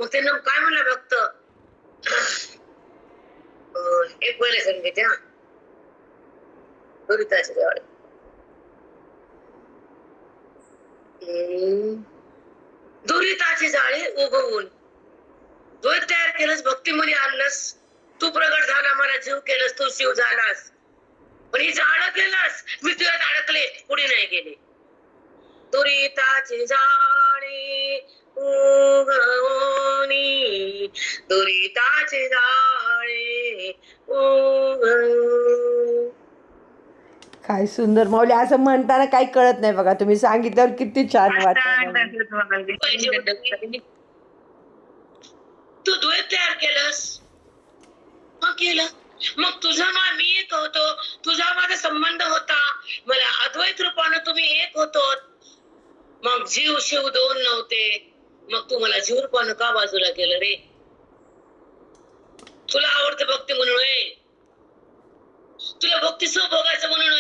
मग ते नाम काय म्हणलं भक्त एक पहिले संगीत हा दुरिताचे जाळे दुरिताचे जाळे उगवून द्वैत तयार केलंस भक्तीमध्ये आणलंस तू प्रगट झाला मला जीव केलंस तू शिव झालास पण ही झाड केलंस मी तुझ्यात अडकले पुढे नाही गेले दुरिताचे जाळे उगवणी दुरिताचे जाळे उगवणी. काय सुंदर माऊली, असं म्हणताना काही कळत नाही बघा, तुम्ही सांगितल्यावर किती छान वाटतं. तू द्वैत तयार केलंस मग केलं मग तुझा मी एक होतो तुझा माझा संबंध होता मला अद्वैत रूपानं तुम्ही एक होतो मग जीव शिव दोन नव्हते मग तू मला जीव रूपानं का बाजूला केलं रे तुला आवडतं भक्ती म्हणून तुला भक्ती भोगायचं म्हणून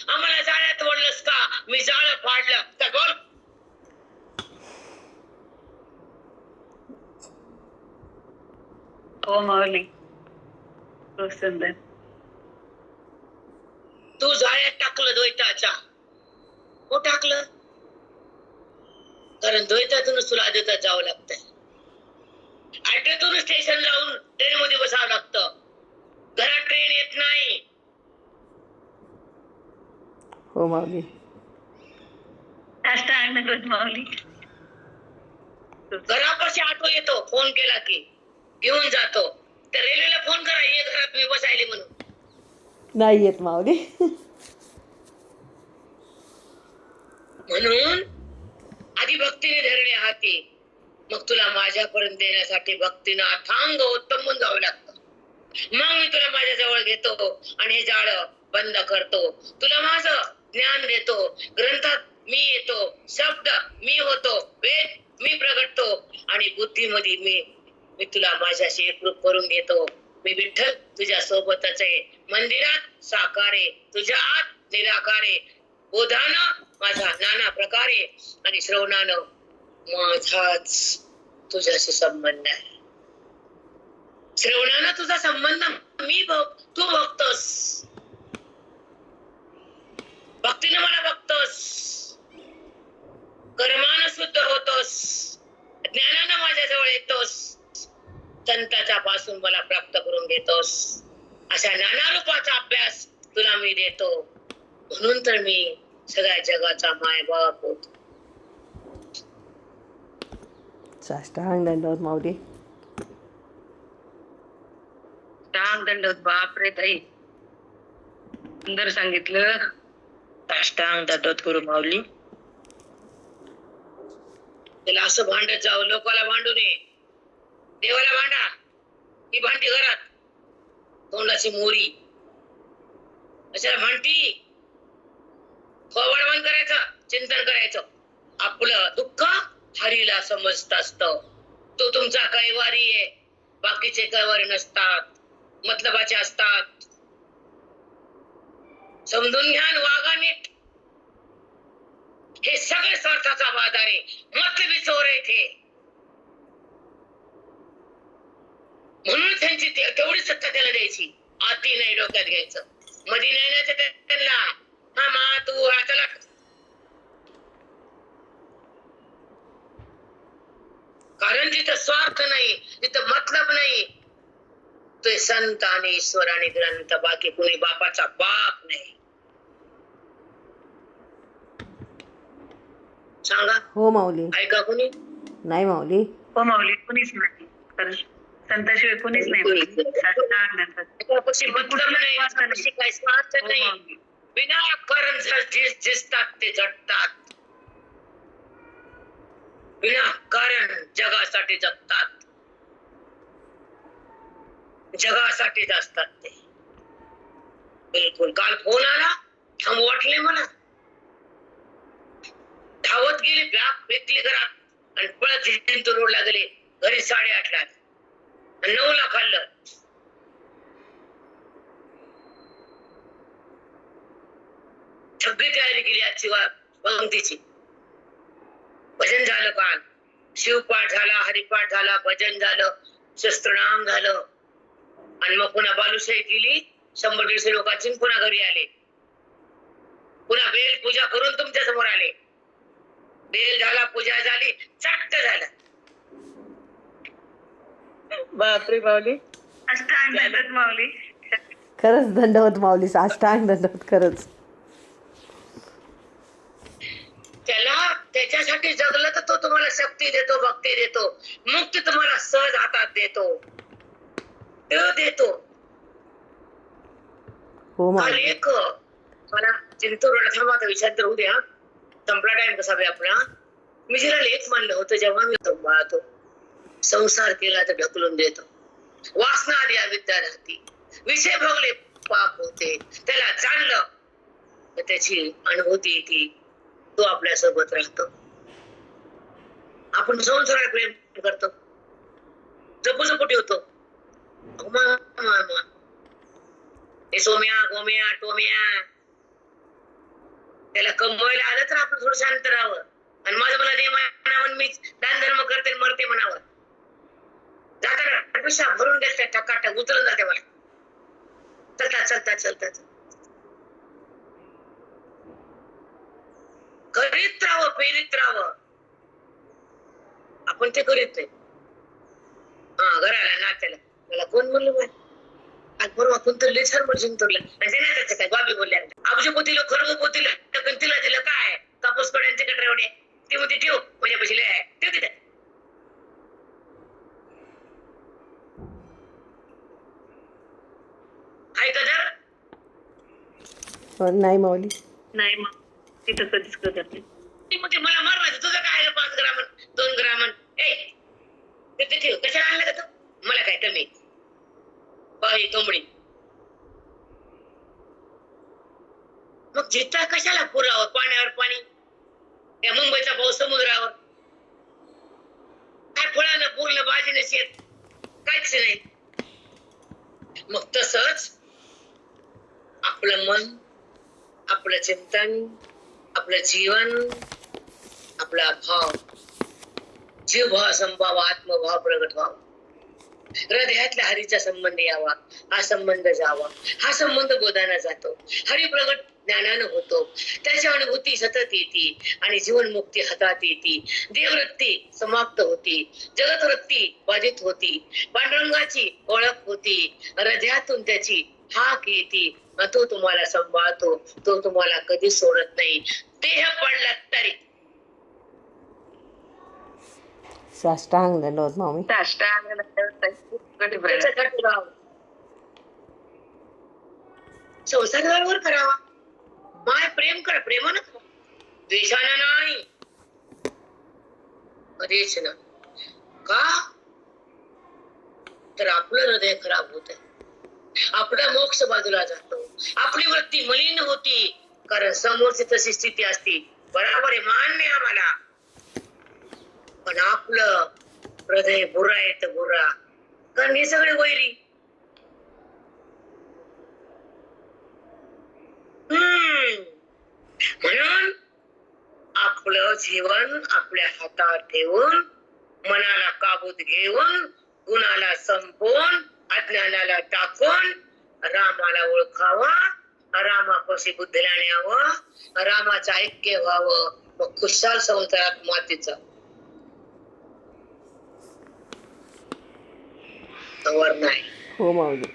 आम्हाला जाळ्यात ओढलंस का मी जाळं फाडलं का बोल हो माऊली खूप सुंदर. तू जाळ्यात टाकलं द्वैताच्या हो टाकलं कारण द्वैतातूनच तुला अद्वैतात जावं लागतंय अड्ड्यातून स्टेशन जाऊन ट्रेन मध्ये बसावं लागतं घरात ट्रेन येत नाही. हो माऊली. माऊली घरापाशी ऑटो येतो फोन केला की घेऊन जातो तर रेल्वेला फोन करा ये घरात मी बसायले म्हणून नाही येत माऊली. म्हणून आधी भक्तीने धरले हाती मग तुला माझ्यापर्यंत येण्यासाठी भक्तीनं अथांग उत्तमून जावं लागतं मग मी तुला माझ्या जवळ घेतो आणि हे जाळ बंद करतो तुला माझं ज्ञान देतो ग्रंथात मी येतो शब्द मी होतो वेद मी प्रगटतो आणि बुद्धीमध्ये मी तुला माझ्याशी एकरूप करून घेतो मी विठ्ठल तुझ्या सोबतच आहे मंदिरात साकारे तुझ्या आत निराकारे बोधानं माझा नाना प्रकारे आणि श्रवणानं माझाच तुझ्याशी संबंध आहे श्रवणानं तुझा संबंध मी तू बघतोस भक्तीनं मला बघतोस कर्मानं शुद्ध होतोस ज्ञानानं माझ्याजवळ येतोस संताच्या पासून मला प्राप्त करून घेतोस अशा नाना रूपाचा अभ्यास तुला मी देतो म्हणून तर मी सगळ्या जगाचा मायबाप होतो. साष्टांग दंडवत माऊली. साष्टांग दंडवत. बापरे ताई सुंदर सांगितलं. साष्टांग दंडवत गुरु माऊली. त्याला असं भांडत जावं, लोकाला भांडू नये, देवाला भांडा, ही भांडी घरात, तोंडाची मोरी अशाला म्हणती. थोबाड करायचं, चिंतन करायचं. आपलं दुःख हरीला समजत असत. तो तुमचा कैवारी आहे, बाकीचे कैवारी नसतात, मतलबाचे असतात. समजून घ्या आणि वागा नीट. हे सगळे स्वार्थाचा बाजार आहे, मतलबी चोर आहे ते. म्हणून त्यांची तेवढी सत्ता त्याला द्यायची, आती नाही डोक्यात घ्यायचं, मधी नाही न्यायचं त्यांना. हा मा तू हा चला. कारण जिथं स्वार्थ नाही, तिथं मतलब नाही, ते संत आणि ईश्वर आणि ग्रंथ, बाकी कुणी बापाचा बाप नाही. सांगा. हो माऊली. ऐका कुणी? नाही माऊली. हो माऊली, कुणीच नाही. संताशिवाय कुणीच नाही. मतलब नाही, काही स्वार्थ नाही. विनाकारण झिजतात ते झटतात, विनाकारण जगासाठी जगतात, जगासाठीच असतात ते. बिलकुल. काल फोन आला, थांब वाटले मला, धावत गेली, बॅग फेकली घरात आणि पळत जिंतूर रोडला गेले. घरी 8:30ला आणि 9ला खाल्लं. सगळी तयारी केली आजची पंक्तीची. भजन झालं काल, शिवपाठ झाला, हरिपाठ झाला, भजन झालं, शस्त्रनाम झालं आणि मग पुन्हा बालुशाही केली 100-150 लोकांची. पुन्हा घरी आले, पुन्हा बेल पूजा करून तुमच्या समोर आले. बेल झाला, पूजा झाली, चट्ट झालं. बापरे माऊली, अष्टांग दंडवत माऊली. खरंच दंडवत माऊली, साष्टांग दंडवत. खरंच त्याला त्याच्यासाठी जगलं तर तो तुम्हाला शक्ती देतो, भक्ती देतो, मुक्ती तुम्हाला सहज हातात देतो, तो देतो. हो काल माऊली. एक मला चिंतूर थांबा, आता विचार तर होऊ द्या, संपला टाइम कसा बी आपला. मी जिला लेख मानलं होतं, जेव्हा मी सांभाळतो, संसार केला तर ढकलून देतो, वासना आली अविद्या राहती, विषय भोगले पाप होते, त्याला जाणलं तर त्याची अनुभूती येते, तो आपल्या सोबत राहतो. आपण संसाराला प्रेम करतो, जपू जपू ठेवतो. हे सोम्या गोम्या टोम्या, त्याला कमवायला आलं तर आपण थोडं शांत राहावं आणि माझं मला दे म्हणावं, मी दान धर्म करते मरते म्हणावं. जाताना पिशा भरून देत टकाटक उतरून जाते मला. चलतात करीत राहावं, फेरीत राहावं. आपण ते करीत नाही. हा घराला नात्याला मला कोण म्हणलं बाय आज परवा कोणतं लय छान मर्जिन तोडलं आणि ते नाही त्याचं काय बाबी बोलल्या. आमच्या पोतीला खरं पोतीला तिला दिलं काय कापूस कड्यांचे कटरवडे ते म्हणते ठेव माझ्या पैसे आहे ठेव तिथे. ऐका जर नाही माऊली. नाही मग तिथं कधीच करत नाही. ते मला मारणार तुझं काय 5 ग्राम 2 ग्राम ए ते ठेव कशाला आणलं का तू मला काय कमी बाई कोंबडी. मग जिता कशाला पुरावर पाण्यावर पाणी या मुंबईचा पाऊस समुद्रावर काय फळानं पूर्ण भाजीनं शेत काहीच नाही. मग तसंच आपलं मन आपलं चिंतन आपलं जीवन आपला भाव जीवभाव संभाव आत्मभाव प्रगट व्हावा. हृदयातल्या हरीचा संबंध यावा, हा संबंध जावा, हा संबंध बोधाना जातो, हरी प्रगट ज्ञानानं होतो, त्याची अनुभूती सतत येते आणि जीवनमुक्ती हातात येते, देववृत्ती समाप्त होती, जगतवृत्ती बाधित होती, पांडुरंगाची ओळख होती, हृदयातून त्याची हाक येते, तो तुम्हाला सांभाळतो, तो तुम्हाला कधी सोडत नाही. देह पडला तरी साष्टांग दंडवत माऊली. संसारावर करावा. माय प्रेम करा, प्रेमानं करा, द्वेषानं नाही. कधीच ना. का तर आपलं हृदय खराब होत आहे, आपला मोक्ष बाजूला जातो, आपली वृत्ती मलिन होती, कारण समोरची तशी स्थिती असती. बरोबर आहे, मान्य आहे आम्हाला, पण आपलं हृदय बुरा आहे तर बुरा, कारण हे सगळे वैरी. म्हणून आपलं जीवन आपल्या हातात ठेवून, मनाला काबूत घेऊन, गुणाला संपवून, अज्ञानाला टाकून रामाला ओळखावा, रामापाशी बुद्धीला न्यावं, रामाचं ऐक्य व्हावं, मग खुशाल संसारात मातीचा तवर नाही. हो माऊली.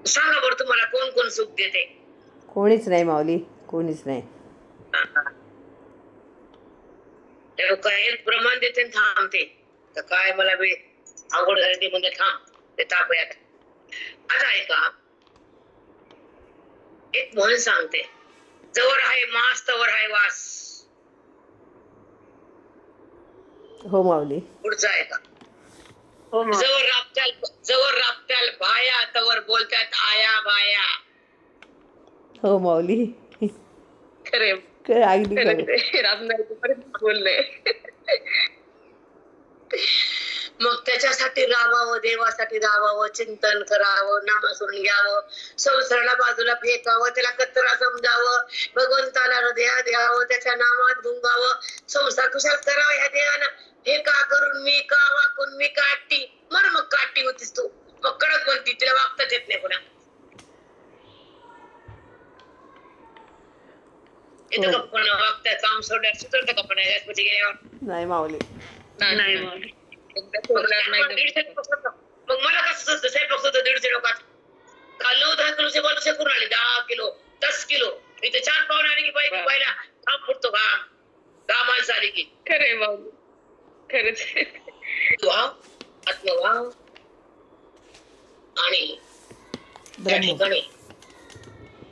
सांगा बरं तुम्हाला कोण कोण सुख देते? कोणीच नाही माऊली, कोणीच नाही. काय एक प्रमाण देते आणि थांबते, तर काय मला बी अवघड झाली ते म्हणजे थांब ते तापयात. आता ऐका, एक म्हण सांगते, जवळ आहे मास तवर आहे वास. हो माऊली. पुढचं ऐका, हो माऊली. जवळ राबत्याल भाया तवर बोलतात आया बाया. हो माऊली. खरे अगदी खरं. रामनाथ बोलले. मग त्याच्यासाठी राहावं, देवासाठी राहावं, चिंतन करावं, नामस्मरण घ्यावं, संसाराला बाजूला फेकावं, त्याला कचरा समजावं, भगवंताला हृदयात द्यावं, त्याच्या नामात गुंगावं. संसार कुशाल करावा ह्या देवानं. हे का करून मी का वाकून मी काठी, मग काठी होतीस तू, मग कडक बोलती, तिला वागताच येत नाही पुन्हा. इथं कपण वागताय, काम सोडल्यावर सुचवतं कपण गेल्यावर नाही माऊली. नाही माऊली. मग मला कसं स्वयंपाक होतं 150 लोकात, काल 9-10 किलोचे बनवसे करून आले, 10 किलो 10 किलो. इथे 4 पाहुणे आले की बायला काम फुटतो, घाम 10 माणसं आली की. खरे माऊली, खरंच. भाव, आत्मभाव आणि त्या ठिकाणी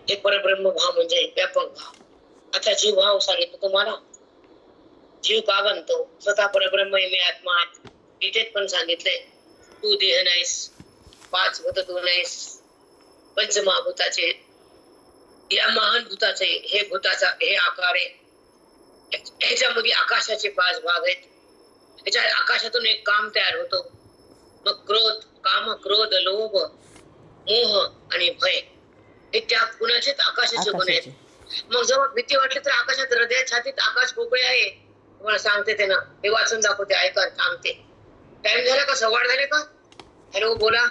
एक परब्रह्म भाव म्हणजे व्यापक भाव. आता जीव भाव सांगितलं तुम्हाला, जीव का बनतो? स्वतः परब्रह्म मी आत्मा. इथे पण सांगितलंय, तू देह नाहीस, 5 भूत तू नाहीस, पंचमहाभूताचे, या महान भूताचे, हे भूताचा हे आकार आहे, ह्याच्यामध्ये आकाशाचे 5 भाग आहेत. ह्याच्या आकाशातून एक काम तयार होतो, मग क्रोध, काम, क्रोध, लोभ, मोह आणि भय, हे त्या कुणाचेच आकाशाचे गुण आहेत. मग जेव्हा भीती वाटली तर आकाशात, हृदयात, छातीत आकाश पोकळे आहे. तुम्हाला सांगते ते ना, हे वाचून दाखवते, ऐका, थांबते. टाइम झाला का? 1:15 झाले का? हॅलो, बोला,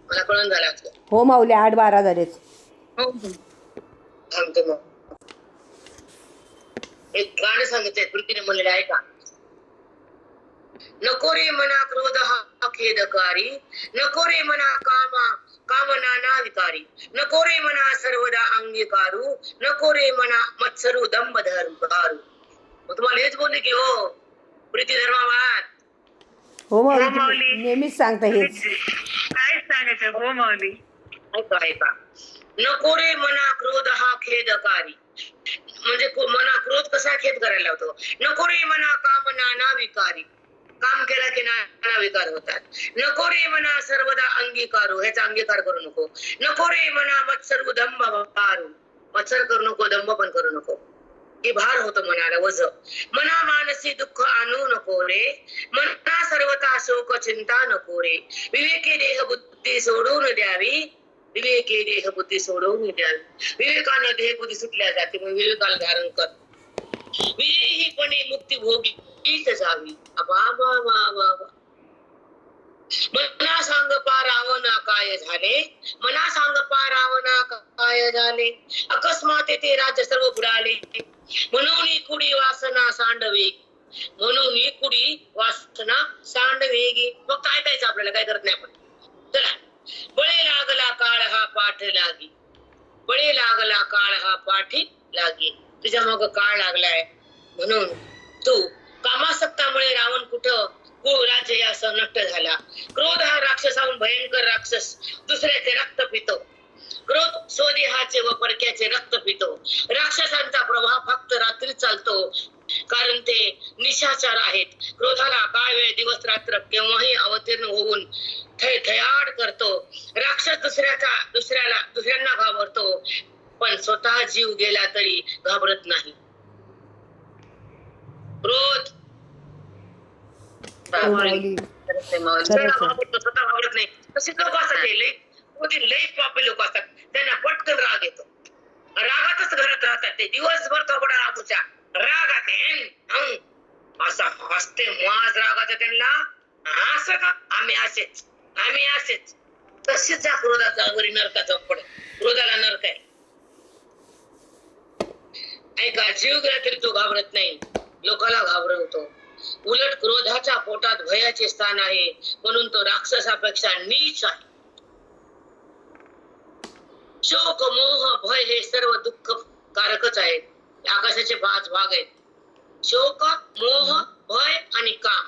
मला कळून झाला. हो माऊली, 8-12 झालेच. थांबते. मग एक गाणं सांगितलंय, प्रीतीने म्हणलेलं आहे का? नको रे मना क्रोध हा खेदकारी, नको रे मना कामना ना विकारी, नको रे मना सर्वदा अंगीकारू, नको रे मना मत्सरू दंभ धरू. मग तुम्हाला हेच बोलले की हो प्रीती धर्मावाद. हो माऊली, नेहमीच सांगता हेच. काय सांगायचं? हो माऊली. ऐका, नको रे मना क्रोध हा खेदकारी, म्हणजे मना क्रोध कसा खेद करायला लावतो. नको रे मना कामना ना विकारी, काम केला की नाना विकार होतात. नको रे मना सर्वदा अंगीकारू, ह्याचा अंगीकार करू नको. नको रे मना मत्सरू दंभ भारू, मत्सर करू नको, दंभ पण करू नको, हे भार होतो मनाला, वज. मना मानसी दुःख आणू नको रे, मना सर्वता शोक चिंता नको रे, विवेके देह बुद्धी सोडून द्यावी, विवेके देह बुद्धी सोडून द्यावी. विवेकानं देह बुद्धी सुटल्या जाते, मग विवेकाला धारण कर. विवेहीपणे मुक्ती भोगीच जावी. मना सांग पारावना काय झाले, मना सांग पारावना काय झाले, अकस्मात ते राज्य सर्व बुडाले, म्हणून कुडी वासना सांडवेगी, म्हणून कुडी वासना सांडवेगी. फक्त ऐकायचं आपल्याला, काय करत नाही आपण. चला, बळे लागला काळ हा पाठ लागी, बळे लागला काळ हा पाठी लागी, तुझ्या मग काळ लागलाय म्हणून तू कामासक्तामुळे रावण कुठं कुळ राज्य असं नष्ट झाला. क्रोध हा राक्षसाहून भयंकर राक्षस, दुसऱ्याचे रक्त पितो. क्रोध स्वदेहाचे व परक्याचे रक्त पितो. राक्षसांचा प्रभाव फक्त रात्री चालतो, कारण ते निशाचार आहेत. क्रोधाला काळ वेळ दिवस रात्र केव्हाही अवतीर्ण होऊन थैथयाट करतो. राक्षस दुसऱ्यांना घाबरतो, पण स्वतः जीव गेला तरी घाबरत नाही. क्रोध हो माऊली. स्वतः घाबरत नाही. तसे लोक असतात, लई पापी लोक असतात, त्यांना पटकन राग येतो. रागातच घरात राहतात ते, दिवसभर थोडा रागूच्या रागात असा हसते माज रागाचा त्यांना. असं का आम्ही असेच तसेच जा क्रोधाचा वरी नरकाचा पड. क्रोधाला नरक आहे. ऐका, जीव गेला तरी तो घाबरत नाही, लोकाला घाबरवतो. उलट क्रोधाच्या पोटात भयाचे स्थान आहे, म्हणून तो राक्षसापेक्षा नीच आहे. शोक मोह भय हे सर्व दुःख कारकच आहेत. आकाशाचे 5 भाग आहेत. शोक मोह भय आणि काम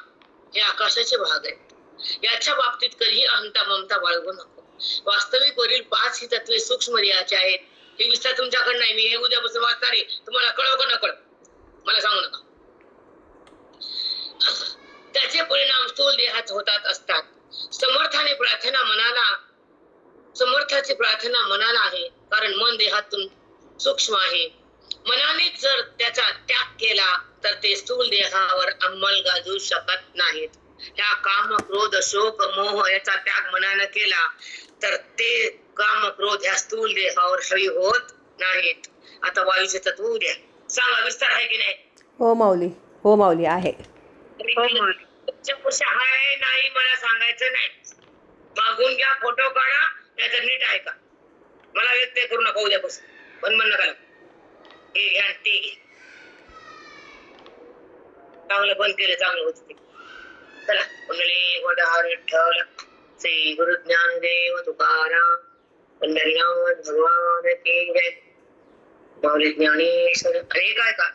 हे आकाशाचे भाग आहेत. याच्या बाबतीत कधीही अहंता ममता बाळगू नको. वास्तविक वरील 5 ही तत्वे सूक्ष्म रियाचे आहेत. हे विस्तार तुमच्याकडे नाही. मी हे उद्यापासून वाचणार आहे. तुम्हाला कळव का न कळव मला सांगू नका. त्याचे परिणाम स्थूल देहात होतात असतात. समर्थाची प्रार्थना मनाला आहे, कारण मन देहातून सूक्ष्म आहे. मनाने जर त्याचा त्याग केला तर ते स्थूल देहावर अंमल गाजू शकत नाहीत. ह्या काम क्रोध शोक मोह याचा त्याग मनानं केला तर ते काम क्रोध ह्या स्थूल देहावर हवी होत नाहीत. आता वायूचे तत्व उद्या सांगा, विस्तार आहे की नाही? हो माऊली. हो माऊली आहे. हाय नाही मला सांगायचं नाही. मागून घ्या, फोटो काढा, नाहीतर नीट ऐका. मला व्यक्त करू नका उद्यापासून. पण म्हण नका हे घ्या ते घे. चांगलं बंद केलं, चांगलं होत ते. चला, कुंडली वडार विठ्ठल श्री गुरु ज्ञानदेव तुकाराम पंढरीनाथ भगवान की जय. माऊली ज्ञानेश्वर. अरे काय का